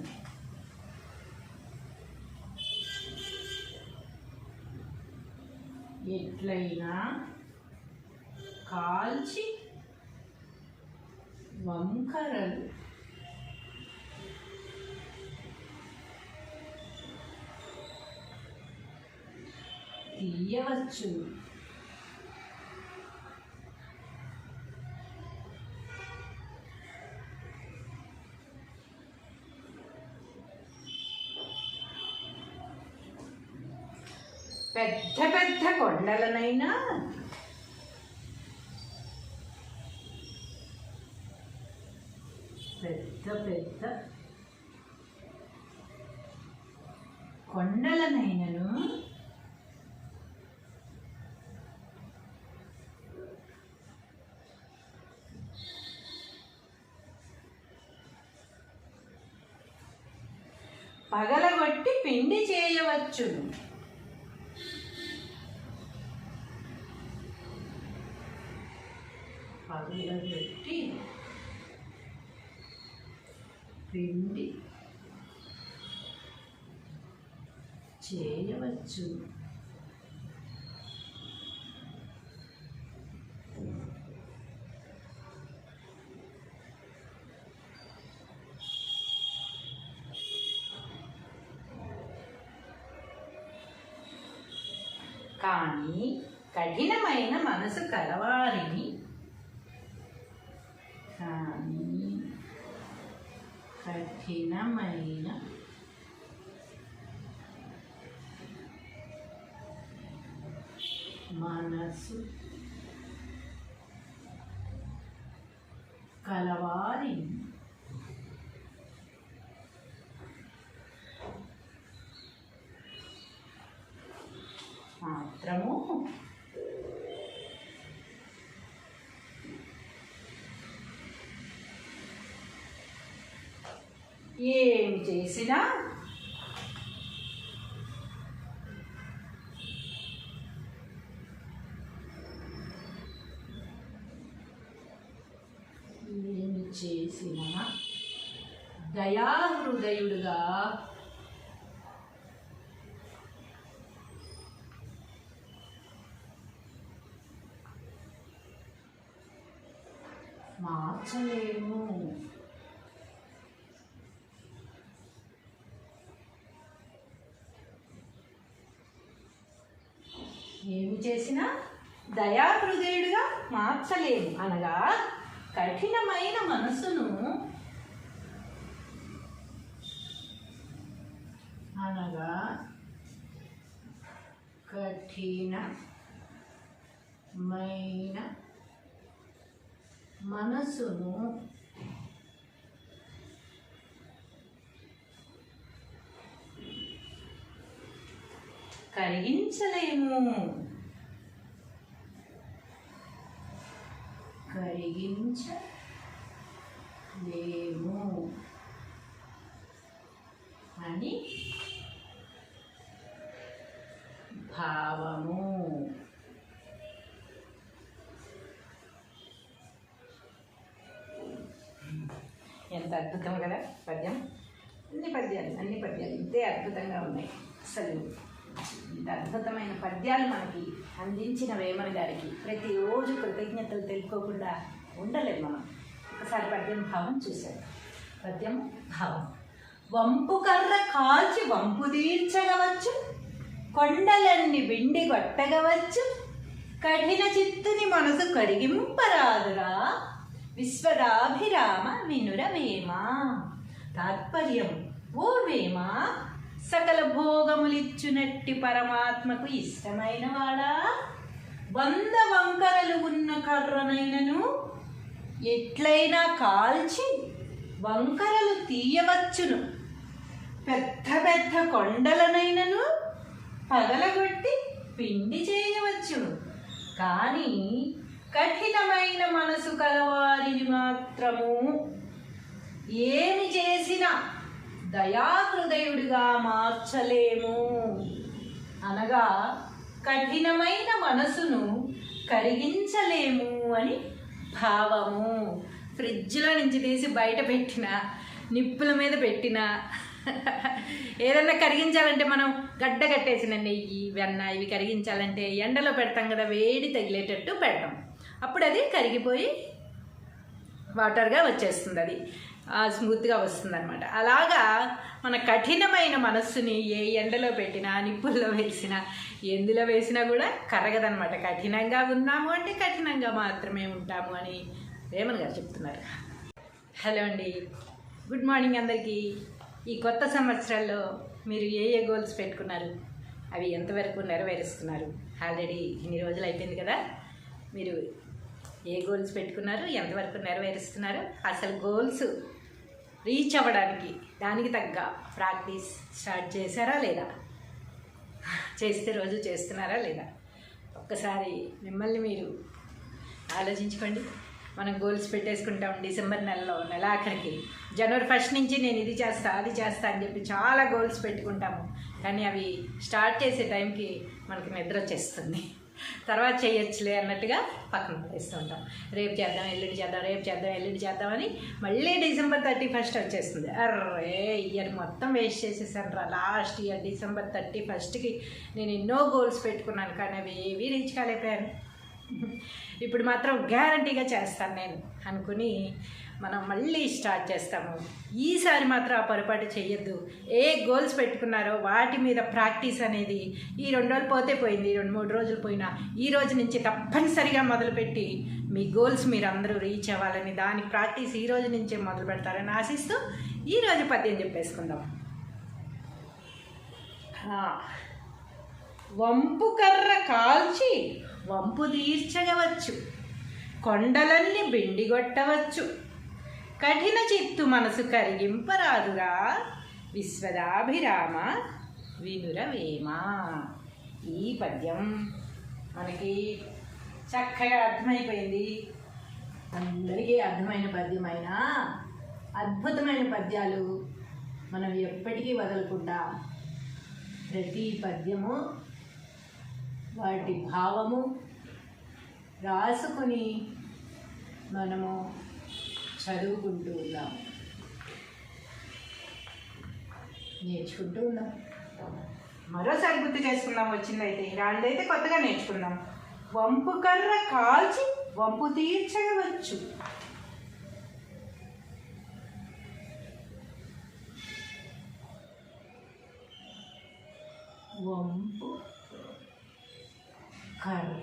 ఎట్లయినా కాల్చి వంకరలు తీయవచ్చు. పెద్ద పెద్ద కొండలనైనా కొండలనైనను పగలగొట్టి పిండి చేయవచ్చును. పగలగొట్టి పిండి చేయవచ్చు. కానీ కఠినమైన మనసు కలవారిని మనసు కలవారిని మాత్రము ఏమి చేసినా దయాహృదయుడుగా మార్చలేము. ఏమి చేసినా దయాహృదయుడిగా మార్చలేము అనగా కఠినమైన మనసును కరిగించలేము. అని భావము. ఎంత అద్భుతం కదా పద్యం. అన్ని పద్యాలు ఇంతే అద్భుతంగా ఉన్నాయి అసలు. ఇంత అద్భుతమైన పద్యాలు మనకి అందించిన వేమన గారికి ప్రతిరోజు కృతజ్ఞతలు తెలుపుకోకుండా ఉండలేము మనం. ఒకసారి పద్యం భావం చూశారు. పద్యం భావం: వంపు కర్ర కాల్చి వంపు తీర్చగవచ్చు, కొండలన్నీ బిండి కొట్టగవచ్చు, కఠిన చిత్తుని మనసు కరిగింపరాదురా, విశ్వదాభిరామ వినుర వేమ. తాత్పర్యం: ఓ వేమ, సకల భోగములిచ్చునట్టి పరమాత్మకు ఇష్టమైన వాడా, 100 వంకరలు ఉన్న కర్రనైనను ఎట్లయినా కాల్చి వంకరలు తీయవచ్చును, పెద్ద పెద్ద కొండలనైనను పగలగొట్టి పిండి చేయవచ్చును, కానీ కఠినమైన మనసు కలవారిని మాత్రము ఏమి చేసినా దయాహృదయుడిగా మార్చలేము. అనగా కఠినమైన మనసును కరిగించలేము అని భావము. ఫ్రిడ్జ్లో నుంచి తీసి బయట పెట్టిన, నిప్పుల మీద పెట్టిన ఏదన్నా కరిగించాలంటే మనం గడ్డ కట్టేసిన నెయ్యి, వెన్న ఇవి కరిగించాలంటే ఎండలో పెడతాం కదా, వేడి తగిలేటట్టు పెడతాం. అప్పుడు అది కరిగిపోయి వాటర్గా వచ్చేస్తుంది, అది స్మూత్గా వస్తుంది అనమాట. అలాగా మన కఠినమైన మనస్సుని ఏ ఎండలో పెట్టినా, నిప్పుల్లో వేసినా, ఎందులో వేసినా కూడా కరగదనమాట. కఠినంగా ఉన్నాము అంటే కఠినంగా మాత్రమే ఉంటాము అని వేమన గారు చెప్తున్నారు. హలో అండి, గుడ్ మార్నింగ్ అందరికీ. ఈ కొత్త సంవత్సరాల్లో మీరు ఏ గోల్స్ పెట్టుకున్నారు, అవి ఎంతవరకు నెరవేరుస్తున్నారు? ఆల్రెడీ ఇన్ని రోజులు అయిపోయింది కదా, మీరు ఏ గోల్స్ పెట్టుకున్నారు, ఎంతవరకు నెరవేరుస్తున్నారు? అసలు గోల్స్ రీచ్ అవ్వడానికి దానికి తగ్గ ప్రాక్టీస్ స్టార్ట్ చేశారా లేదా? చేస్తే రోజు చేస్తున్నారా లేదా? ఒక్కసారి మిమ్మల్ని మీరు ఆలోచించుకోండి. మనం గోల్స్ పెట్టేసుకుంటాం డిసెంబర్ నెలలో, నెలాఖరికి. జనవరి 1 నుంచి నేను ఇది చేస్తా, అది చేస్తా అని చెప్పి చాలా గోల్స్ పెట్టుకుంటాము. కానీ అవి స్టార్ట్ చేసే టైంకి మనకి నిద్ర వచ్చేస్తుంది. తర్వాత చేయొచ్చులే అన్నట్టుగా పక్కన పడేస్తూ ఉంటాం. రేపు చేద్దాం, ఎల్లుండి చేద్దాం, రేపు చేద్దాం, ఎల్లుండి చేద్దామని మళ్ళీ డిసెంబర్ 31 వచ్చేస్తుంది. అర్రే, ఇయర్ మొత్తం వేస్ట్ చేసేసాను రా. లాస్ట్ ఇయర్ డిసెంబర్ 31కి నేను ఎన్నో గోల్స్ పెట్టుకున్నాను, కానీ అవి ఏవి రీచ్ కాలేకపోయాను. ఇప్పుడు మాత్రం గ్యారంటీగా చేస్తాను నేను అనుకుని మనం మళ్ళీ స్టార్ట్ చేస్తాము. ఈసారి మాత్రం ఆ పొరపాటు చెయ్యొద్దు. ఏ గోల్స్ పెట్టుకున్నారో వాటి మీద ప్రాక్టీస్ అనేది ఈ 2 రోజులు పోతే పోయింది, 2-3 రోజులు పోయినా ఈ రోజు నుంచి తప్పనిసరిగా మొదలుపెట్టి మీ గోల్స్ మీరు అందరూ రీచ్ అవ్వాలని, దాని ప్రాక్టీస్ ఈ రోజు నుంచే మొదలు పెడతారని ఆశిస్తూ ఈరోజు పద్యం చెప్పేసుకుందాం. వంపు కర్ర కాల్చి వంపు తీర్చగవచ్చు, కొండలన్నీ బిండిగొట్టవచ్చు, కఠిన చిత్తు మనసు కరిగింపరాదురా, విశ్వదాభిరామ వినుర వేమ. ఈ పద్యం మనకి చక్కగా అర్థమైపోయింది. అందరికీ అర్థమైన పద్యమైన అద్భుతమైన పద్యాలు మనం ఎప్పటికీ వదలకుండా ప్రతి పద్యము వాటి భావము రాసుకుని మనము చదువుకుంటూ ఉన్నాం, నేర్చుకుంటూ ఉన్నాం. మరోసారి గుర్తు చేసుకుందాం, వచ్చిందైతే రాందైతే కొత్తగా నేర్చుకుందాం. వంపు కర్ర కాల్చి వంపు తీర్చగవచ్చు, వంపు కర్ర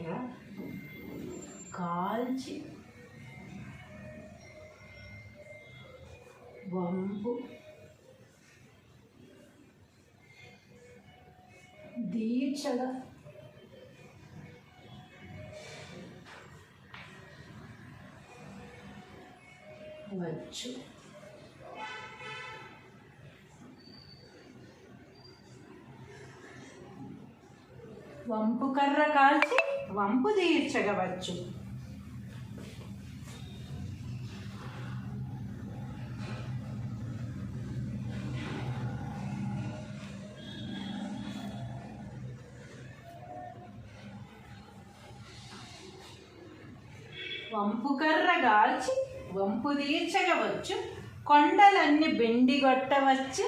కాల్చి వంపు దీక్షగా వచ్చు. వంపు కర్ర కాల్చి వంపు తీర్చగవచ్చు. వంపు కర్ర గాల్చి వంపు తీర్చగవచ్చు, కొండలన్నీ బెండిగొట్టవచ్చు,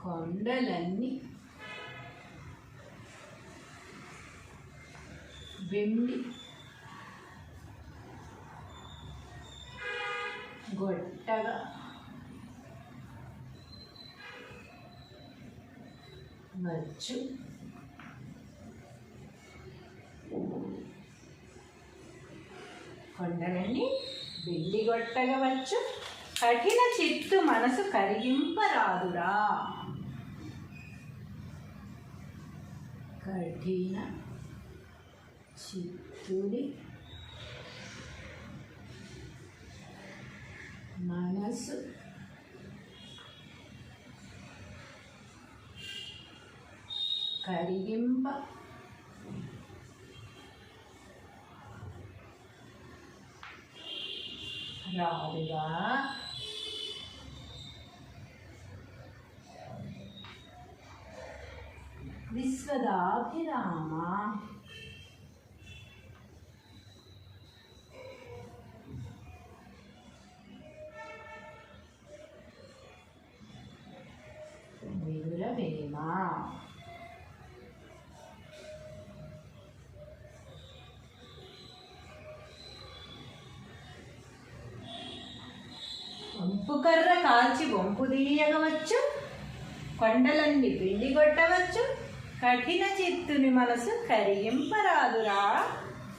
కొండలన్నీ వెండి గొట్టగా వచ్చు. కొండలన్నీ వెండి గొట్టగా వచ్చు, కఠిన చిత్తు మనసు కరిగింపరాదురా. కఠిన చిత్తుడి మనసు కరిగింప రాదుగా. విశ్వదాభిరామ వినురవేమ. వంపుకర్ర కాల్చి వంపు తీయగవచ్చు, కొండలన్నీ పిండి కొట్టవచ్చు, కఠిన చిత్తుని మనసు కరిగింపరాదురా.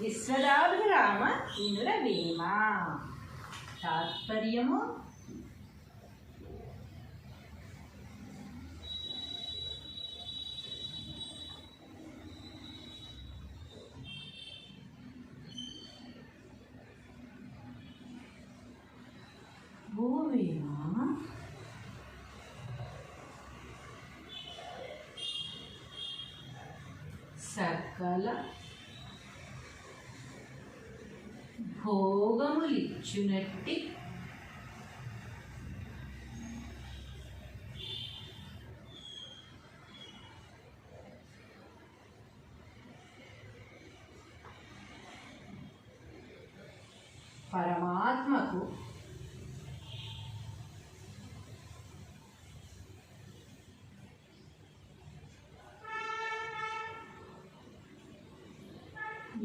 విశ్వదాభిరామ వినురవేమ. తాత్పర్యము భూవేమ సకల భోగములిచ్చునట్టి పరమాత్మకు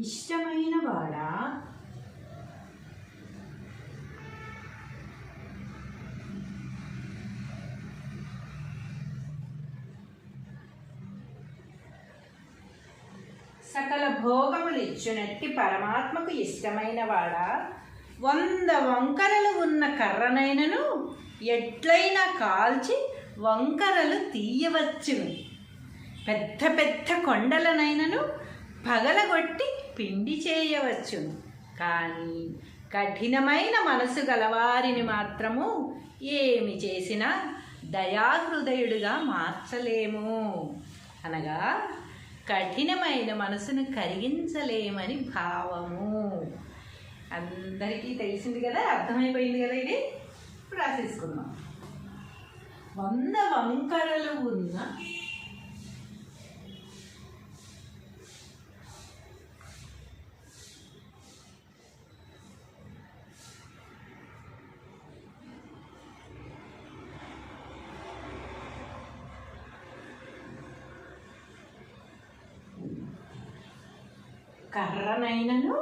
ఇష్టమైన వాడా సకల భోగములిచ్చునట్టి పరమాత్మకు ఇష్టమైన వాడా, 100 వంకరలు ఉన్న కర్రనైనను ఎట్లయినా కాల్చి వంకరలు తీయవచ్చును. పెద్ద పెద్ద కొండలనైనను పగలగొట్టి పిండి చేయవచ్చును. కానీ కఠినమైన మనసు గలవారిని మాత్రము ఏమి చేసినా దయాహృదయుడుగా మార్చలేము. అనగా కఠినమైన మనసును కరిగించలేమని భావము. అందరికీ తెలిసింది కదా, అర్థమైపోయింది కదా. ఇది ఇప్పుడు రాసేసుకుందాం. 100 వంకరలు ఉన్న కర్రనైనను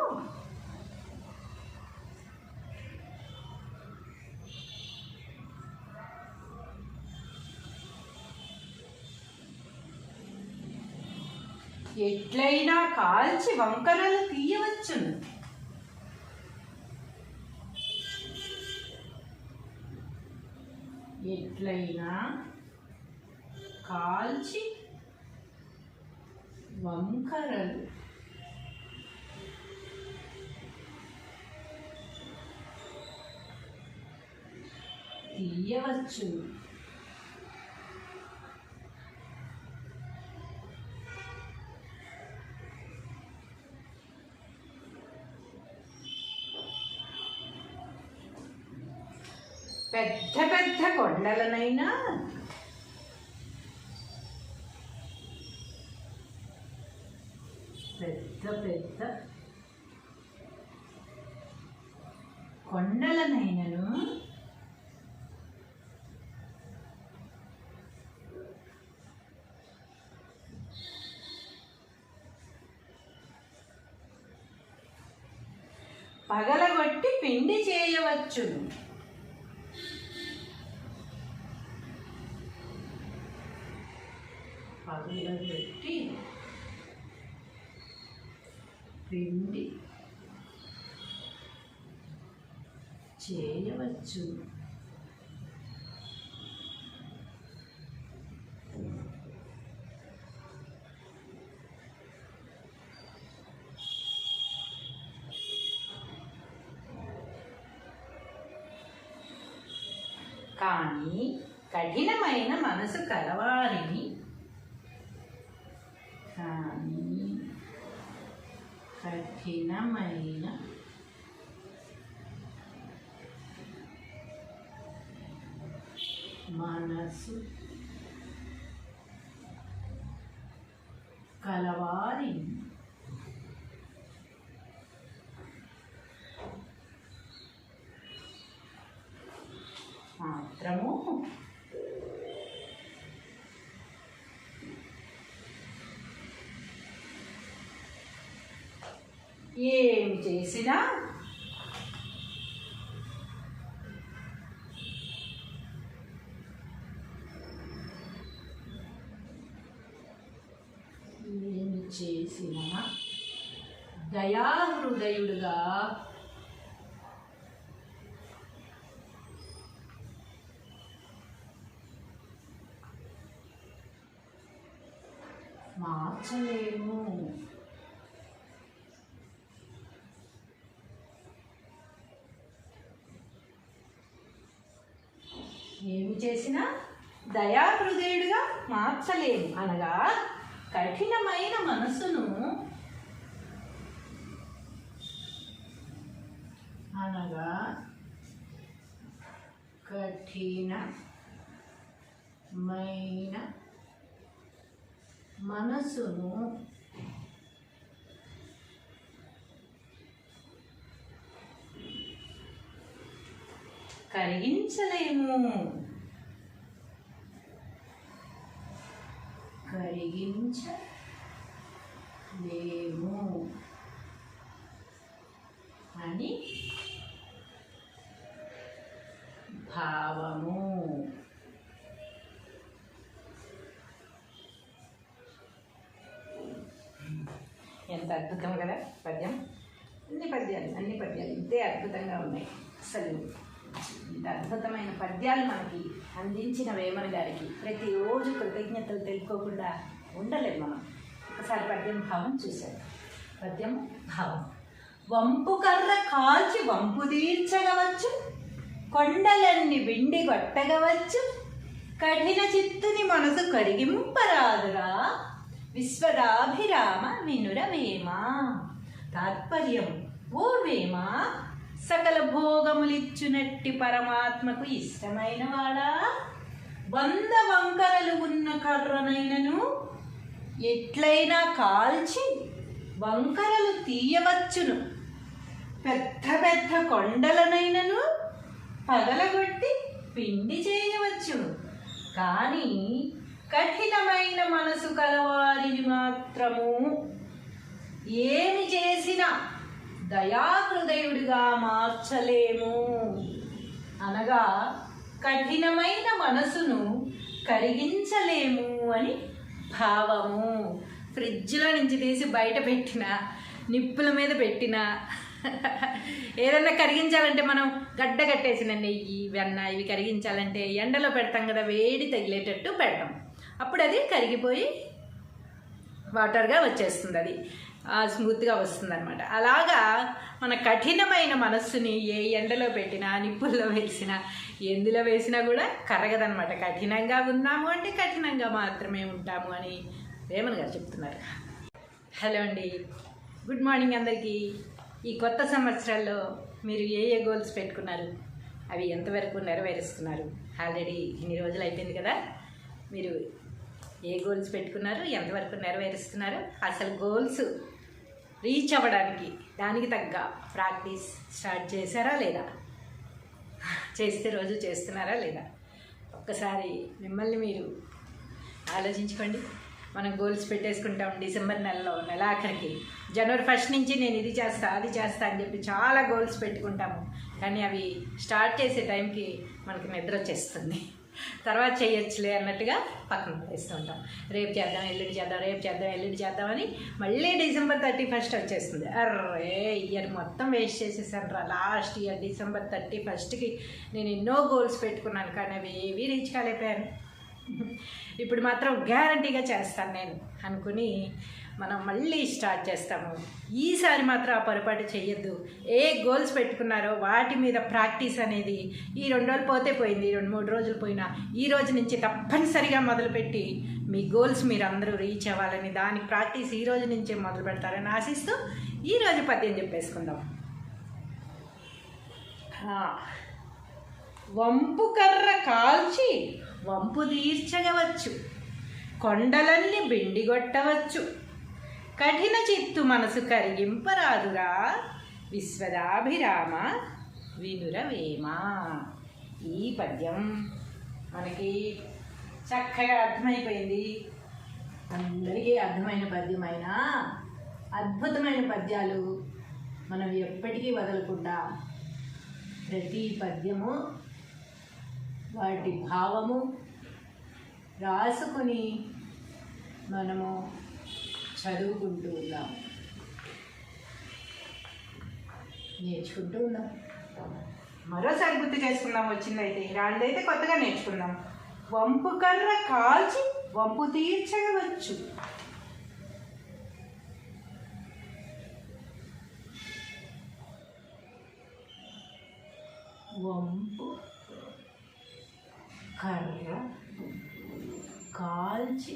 ఎట్లయినా కాల్చి వంకరలు తీయవచ్చును. ఎట్లయినా కాల్చి వంకరలు తీయవచ్చును. పెద్ద పెద్ద కొండలనైనా పెద్ద పెద్ద కొండలనైనను పగలగొట్టి పిండి చేయవచ్చును. పగలగొట్టి పిండి చేయవచ్చు. కానీ కఠినమైన మనసు కలవారిని మనసు కలవారిని మాత్రము ఏమి చేసినా దయాహృదయుడుగా మార్చలేము. ఏమి చేసినా దయాహృదయుడుగా మార్చలేము అనగా కఠినమైన మనసును కరిగించలేము. అని భావము. ఎంత అద్భుతం కదా పద్యం. అన్ని పద్యాలు ఇంతే అద్భుతంగా ఉన్నాయి. అసలు ఇంత అద్భుతమైన పద్యాలు మనకి అందించిన వేమన గారికి ప్రతిరోజు కృతజ్ఞతలు తెలుపుకోకుండా ఉండలేదు మనం. ఒకసారి పద్యం భావం చూశారు. పద్యం భావం: వంపు కర్ర కాల్చి వంపు తీర్చగవచ్చు, కొండలన్నీ బిండి కొట్టగవచ్చు, కఠిన చిత్తుని మనసు కరిగింపరాదురా, విశ్వదాభిరామ వినుర వేమ. తాత్పర్యం: ఓ వేమ, సకల భోగములిచ్చునట్టి పరమాత్మకు ఇష్టమైన వాడా, 100 వంకరలు ఉన్న కర్రనైనను ఎట్లయినా కాల్చి వంకరలు తీయవచ్చును, పెద్ద పెద్ద కొండలనైనను పగలగొట్టి పిండి చేయవచ్చును. కానీ కఠినమైన మనసు కలవారిని మాత్రము ఏమి చేసినా దయాహృదయుడిగా మార్చలేము అనగా కఠినమైన మనసును కరిగించలేము అని భావము. ఫ్రిడ్జ్లో నుంచి తీసి బయట పెట్టిన, నిప్పుల మీద పెట్టిన ఏదన్నా కరిగించాలంటే మనం గడ్డ కట్టేసిన నెయ్యి, వెన్న ఇవి కరిగించాలంటే ఎండలో పెడతాం కదా, వేడి తగిలేటట్టు పెడతాం. అప్పుడు అది కరిగిపోయి వాటర్గా వచ్చేస్తుంది, అది స్మూత్గా వస్తుంది అనమాట. అలాగా మన కఠినమైన మనస్సుని ఏ ఎండలో పెట్టినా, నిప్పుల్లో వేసినా, ఎందులో వేసినా కూడా కరగదనమాట. కఠినంగా ఉన్నాము అంటే కఠినంగా మాత్రమే ఉంటాము అని వేమన గారు చెప్తున్నారు. హలో అండి, గుడ్ మార్నింగ్ అందరికీ. ఈ కొత్త సంవత్సరాల్లో మీరు ఏ గోల్స్ పెట్టుకున్నారు, అవి ఎంతవరకు నెరవేరుస్తున్నారు? ఆల్రెడీ ఇన్ని రోజులు అయిపోయింది కదా, మీరు ఏ గోల్స్ పెట్టుకున్నారు, ఎంతవరకు నెరవేరుస్తున్నారు? అసలు గోల్స్ రీచ్ అవ్వడానికి దానికి తగ్గ ప్రాక్టీస్ స్టార్ట్ చేశారా లేదా? చేస్తే రోజు చేస్తున్నారా లేదా? ఒక్కసారి మిమ్మల్ని మీరు ఆలోచించుకోండి. మనం గోల్స్ పెట్టేసుకుంటాం డిసెంబర్ నెలలో, నెలాఖరికి. జనవరి 1 నుంచి నేను ఇది చేస్తా అది చేస్తా అని చెప్పి చాలా గోల్స్ పెట్టుకుంటాము. కానీ అవి స్టార్ట్ చేసే టైంకి మనకి నిద్ర వచ్చేస్తుంది. తర్వాత చేయొచ్చులే అన్నట్టుగా పక్కన పడేస్తుంటాం. రేపు చేద్దాం, ఎల్లుండి చేద్దాం, రేపు చేద్దాం, ఎల్లుండి చేద్దామని మళ్ళీ డిసెంబర్ 31 వచ్చేస్తుంది. అర్రే ఇయర్ మొత్తం వేస్ట్ చేసేసాను రా. లాస్ట్ ఇయర్ డిసెంబర్ 31కి నేను ఎన్నో గోల్స్ పెట్టుకున్నాను, కానీ అవి ఏవి రీచ్ కాలేకపోయాను. ఇప్పుడు మాత్రం గ్యారంటీగా చేస్తాను నేను అనుకుని మనం మళ్ళీ స్టార్ట్ చేస్తాము. ఈసారి మాత్రం ఆ పొరపాటు చేయొద్దు. ఏ గోల్స్ పెట్టుకున్నారో వాటి మీద ప్రాక్టీస్ అనేది ఈ 2 రోజులు పోతే పోయింది, 2-3 రోజులు పోయినా ఈ రోజు నుంచి తప్పనిసరిగా మొదలుపెట్టి మీ గోల్స్ మీరు అందరూ రీచ్ అవ్వాలని దాని ప్రాక్టీస్ ఈ రోజు నుంచే మొదలు పెడతారని ఆశిస్తూ ఈరోజు పద్యం చెప్పేసుకుందాం. వంపు కర్ర కాల్చి వంపు తీర్చగవచ్చు, కొండలన్నీ బిండిగొట్టవచ్చు, కఠిన చిత్తు మనసు కరిగింపరాదురా, విశ్వదాభిరామ వినురవేమ. ఈ పద్యం మనకి చక్కగా అర్థమైపోయింది. అందరికీ అర్థమైన పద్యమైన అద్భుతమైన పద్యాలు మనం ఎప్పటికీ వదలకుండా ప్రతి పద్యము వాటి భావము రాసుకొని మనము చదువుకుంటూ ఉన్నాం, నేర్చుకుంటూ ఉన్నాం. మరోసారి గుర్తు చేసుకుందాం. వచ్చిందైతే రాందైతే కొత్తగా నేర్చుకుందాం. వంపు కర్ర కాల్చి వంపు తీర్చగవచ్చు, వంపు కర్ర కాల్చి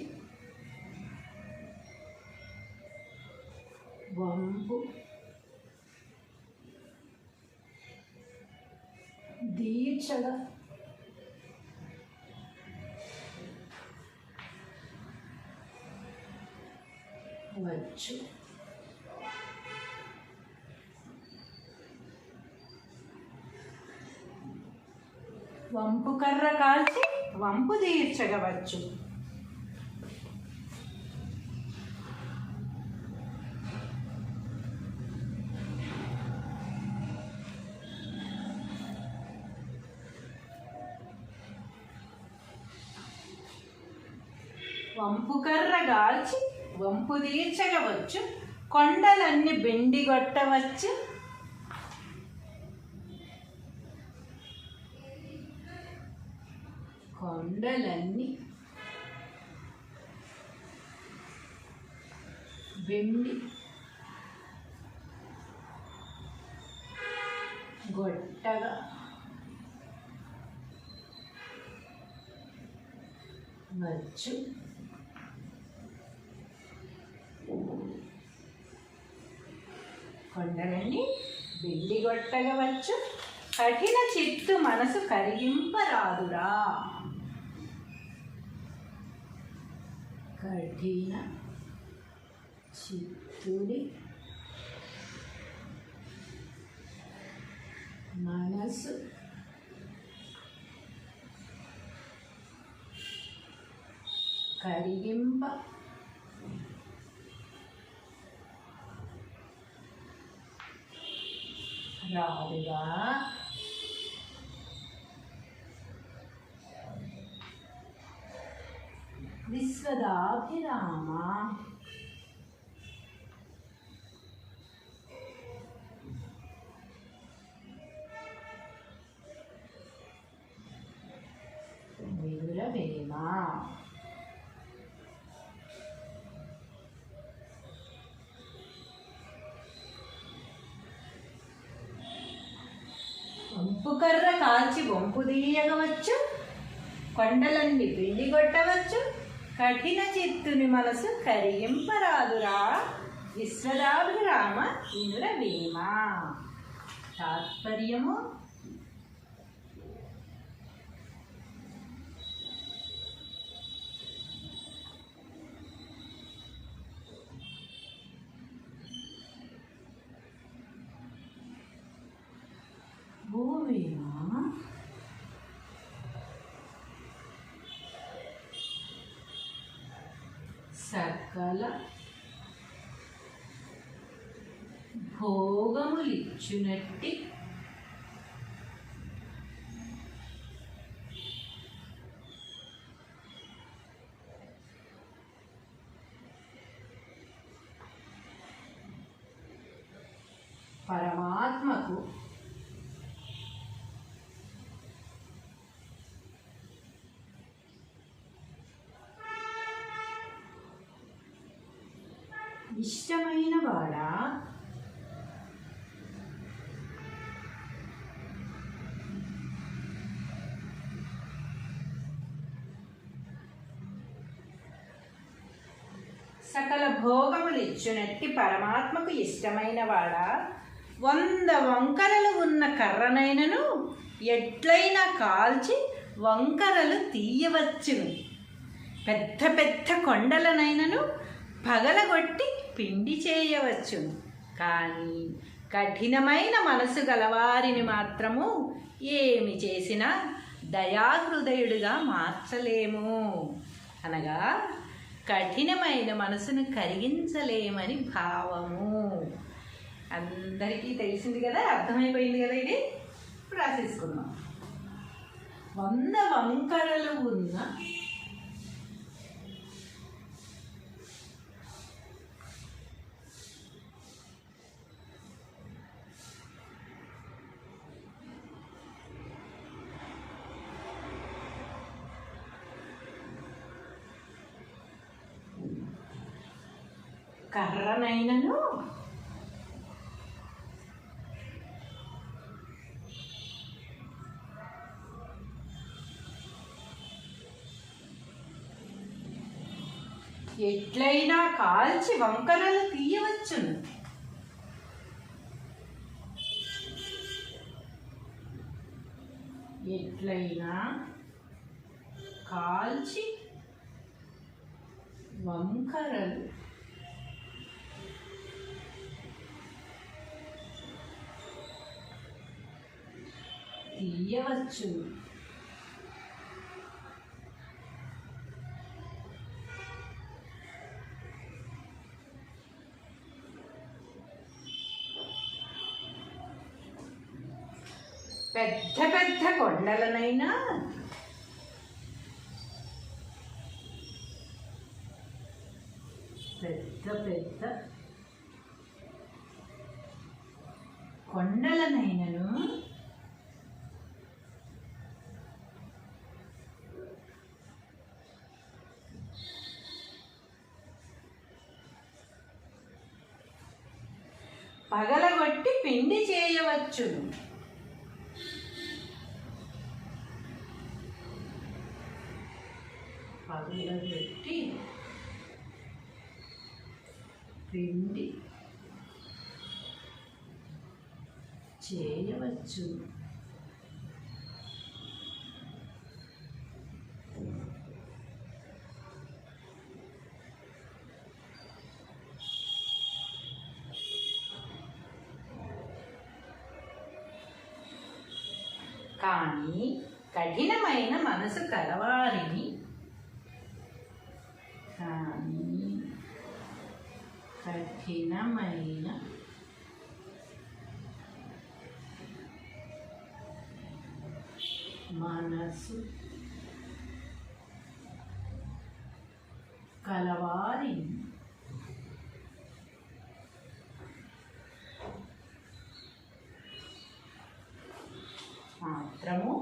వంపు దీక్షగా వచ్చు. వంపు కర్ర కాల్చి వంపు తీర్చగవచ్చు. వంపు కర్ర గాల్చి వంపు తీర్చగవచ్చు, కొండలన్నీ బెండిగొట్టవచ్చు, కొండలన్నీ బెండి గొట్టగా వచ్చు. కొండలన్నీ బిల్లిగొట్టగవచ్చు, కఠిన చిత్తు మనసు కరిగింపరాదురా. కఠిన చిత్తుని మనసు కరిగింప రాదుగా. విశ్వదాభిరామ వినురవేమ. వంపు కర్ర కాల్చి వంపు తీయగవచ్చు, కొండలన్నీ పిండి కొట్టవచ్చు, కఠిన చిత్తుని మనసు కరిగింపరాదురా. విశ్వదాభిరామ వినురవేమ. తాత్పర్యము భూవేమ సకల భోగములిచ్చునట్టి పరమాత్మకు ఇష్టమైన వాడా సకల భోగములిచ్చునట్టి పరమాత్మకు ఇష్టమైన వాడా 100 వంకరలు ఉన్న కర్రనైనను ఎట్లయినా కాల్చి వంకరలు తీయవచ్చును. పెద్ద పెద్ద కొండలనైనను పగలగొట్టి పిండి చేయవచ్చును. కానీ కఠినమైన మనసు గలవారిని మాత్రము ఏమి చేసినా దయాహృదయుడిగా మార్చలేము. అనగా కఠినమైన మనసును కరిగించలేమని భావము. అందరికీ తెలిసింది కదా, అర్థమైపోయింది కదా. ఇది ఇప్పుడు రాసేసుకుందాం. 100 వంకరలు ఉన్న కర్రనైనను ఎట్లయినా కాల్చి వంకరలు తీయవచ్చును. ఎట్లయినా కాల్చి వంకరలు తీయవచ్చును. పెద్ద పెద్ద కొండలనైనా పెద్ద పెద్ద కొండలనైనను పగలగొట్టి పిండి చేయవచ్చును. పగలగొట్టి పిండి చేయవచ్చు. కానీ కఠినమైన మనసు కలవారిని కఠినమైన మనసు కలవారిని మాత్రము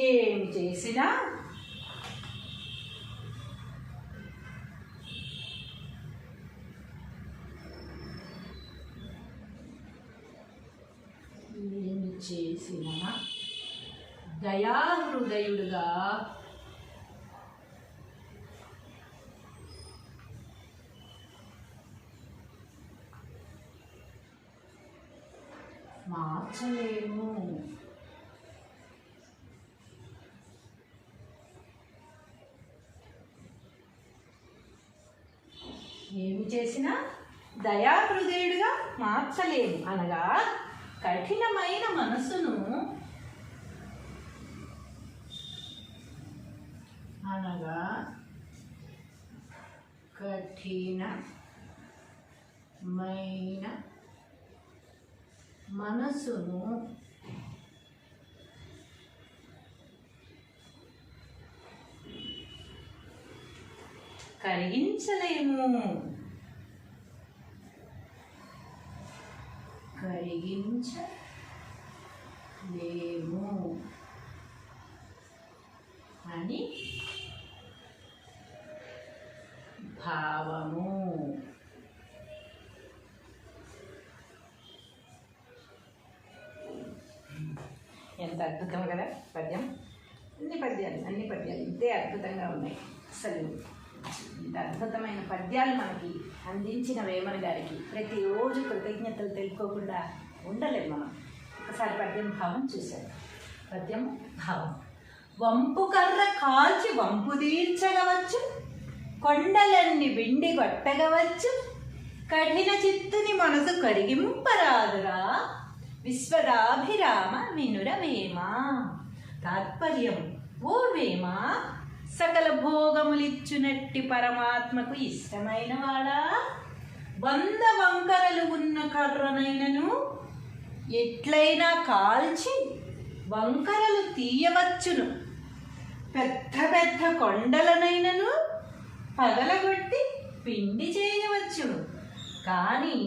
ఏమి చేసినా దయాహృదయుడుగా మార్చలేము. ఏమి చేసినా దయాహృదయుడిగా మార్చలేము. అనగా కఠినమైన మనసును అనగా కఠినమైన మనసును కరిగించలేము అని భావము. ఎంత అద్భుతం కదా పద్యం. అన్ని పద్యాలు ఇంతే అద్భుతంగా ఉన్నాయి. అసలు ఇంత అద్భుతమైన పద్యాలు మనకి అందించిన వేమన గారికి ప్రతిరోజు కృతజ్ఞతలు తెలుపుకోకుండా ఉండలేము మనం. ఒకసారి పద్యం భావం చూశారు. పద్యం భావం: వంపు కర్ర కాల్చి వంపు తీర్చగవచ్చు, కొండలన్నీ బిండి కొట్టగవచ్చు, కఠిన చిత్తుని మనసు కరిగింపరాదురా, విశ్వదాభిరామ వినురవేమ. తాత్పర్యం: ఓ వేమ, సకల భోగములిచ్చునట్టి పరమాత్మకు ఇష్టమైన వాడా, 100 వంకరలు ఉన్న కర్రనైనను ఎట్లయినా కాల్చి వంకరలు తీయవచ్చును, పెద్ద పెద్ద కొండలనైనను పగలగొట్టి పిండి చేయవచ్చును, కానీ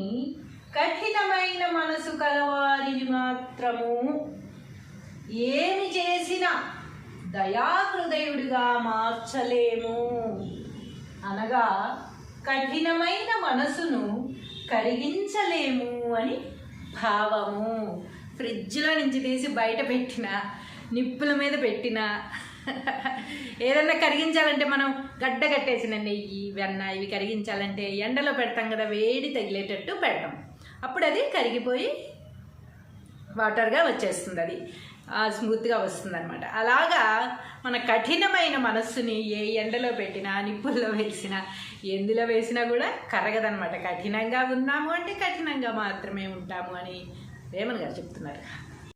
కఠినమైన మనసు కలవారిని మాత్రము ఏమి చేసినా దయాహృదయుడిగా మార్చలేము. అనగా కఠినమైన మనసును కరిగించలేము అని భావము. ఫ్రిడ్జ్లో నుంచి తీసి బయట పెట్టిన, నిప్పుల మీద పెట్టిన ఏదన్నా కరిగించాలంటే మనం గడ్డ కట్టేసిన నెయ్యి, వెన్న ఇవి కరిగించాలంటే ఎండలో పెడతాం కదా, వేడి తగిలేటట్టు పెడతాం. అప్పుడు అది కరిగిపోయి వాటర్గా వచ్చేస్తుంది, అది స్మూత్గా వస్తుంది అనమాట. అలాగా మన కఠినమైన మనస్సుని ఏ ఎండలో పెట్టినా, నిప్పుల్లో వేసినా, ఎందులో వేసినా కూడా కరగదనమాట. కఠినంగా ఉన్నాము అంటే కఠినంగా మాత్రమే ఉంటాము అని వేమన్ గారు చెప్తున్నారు.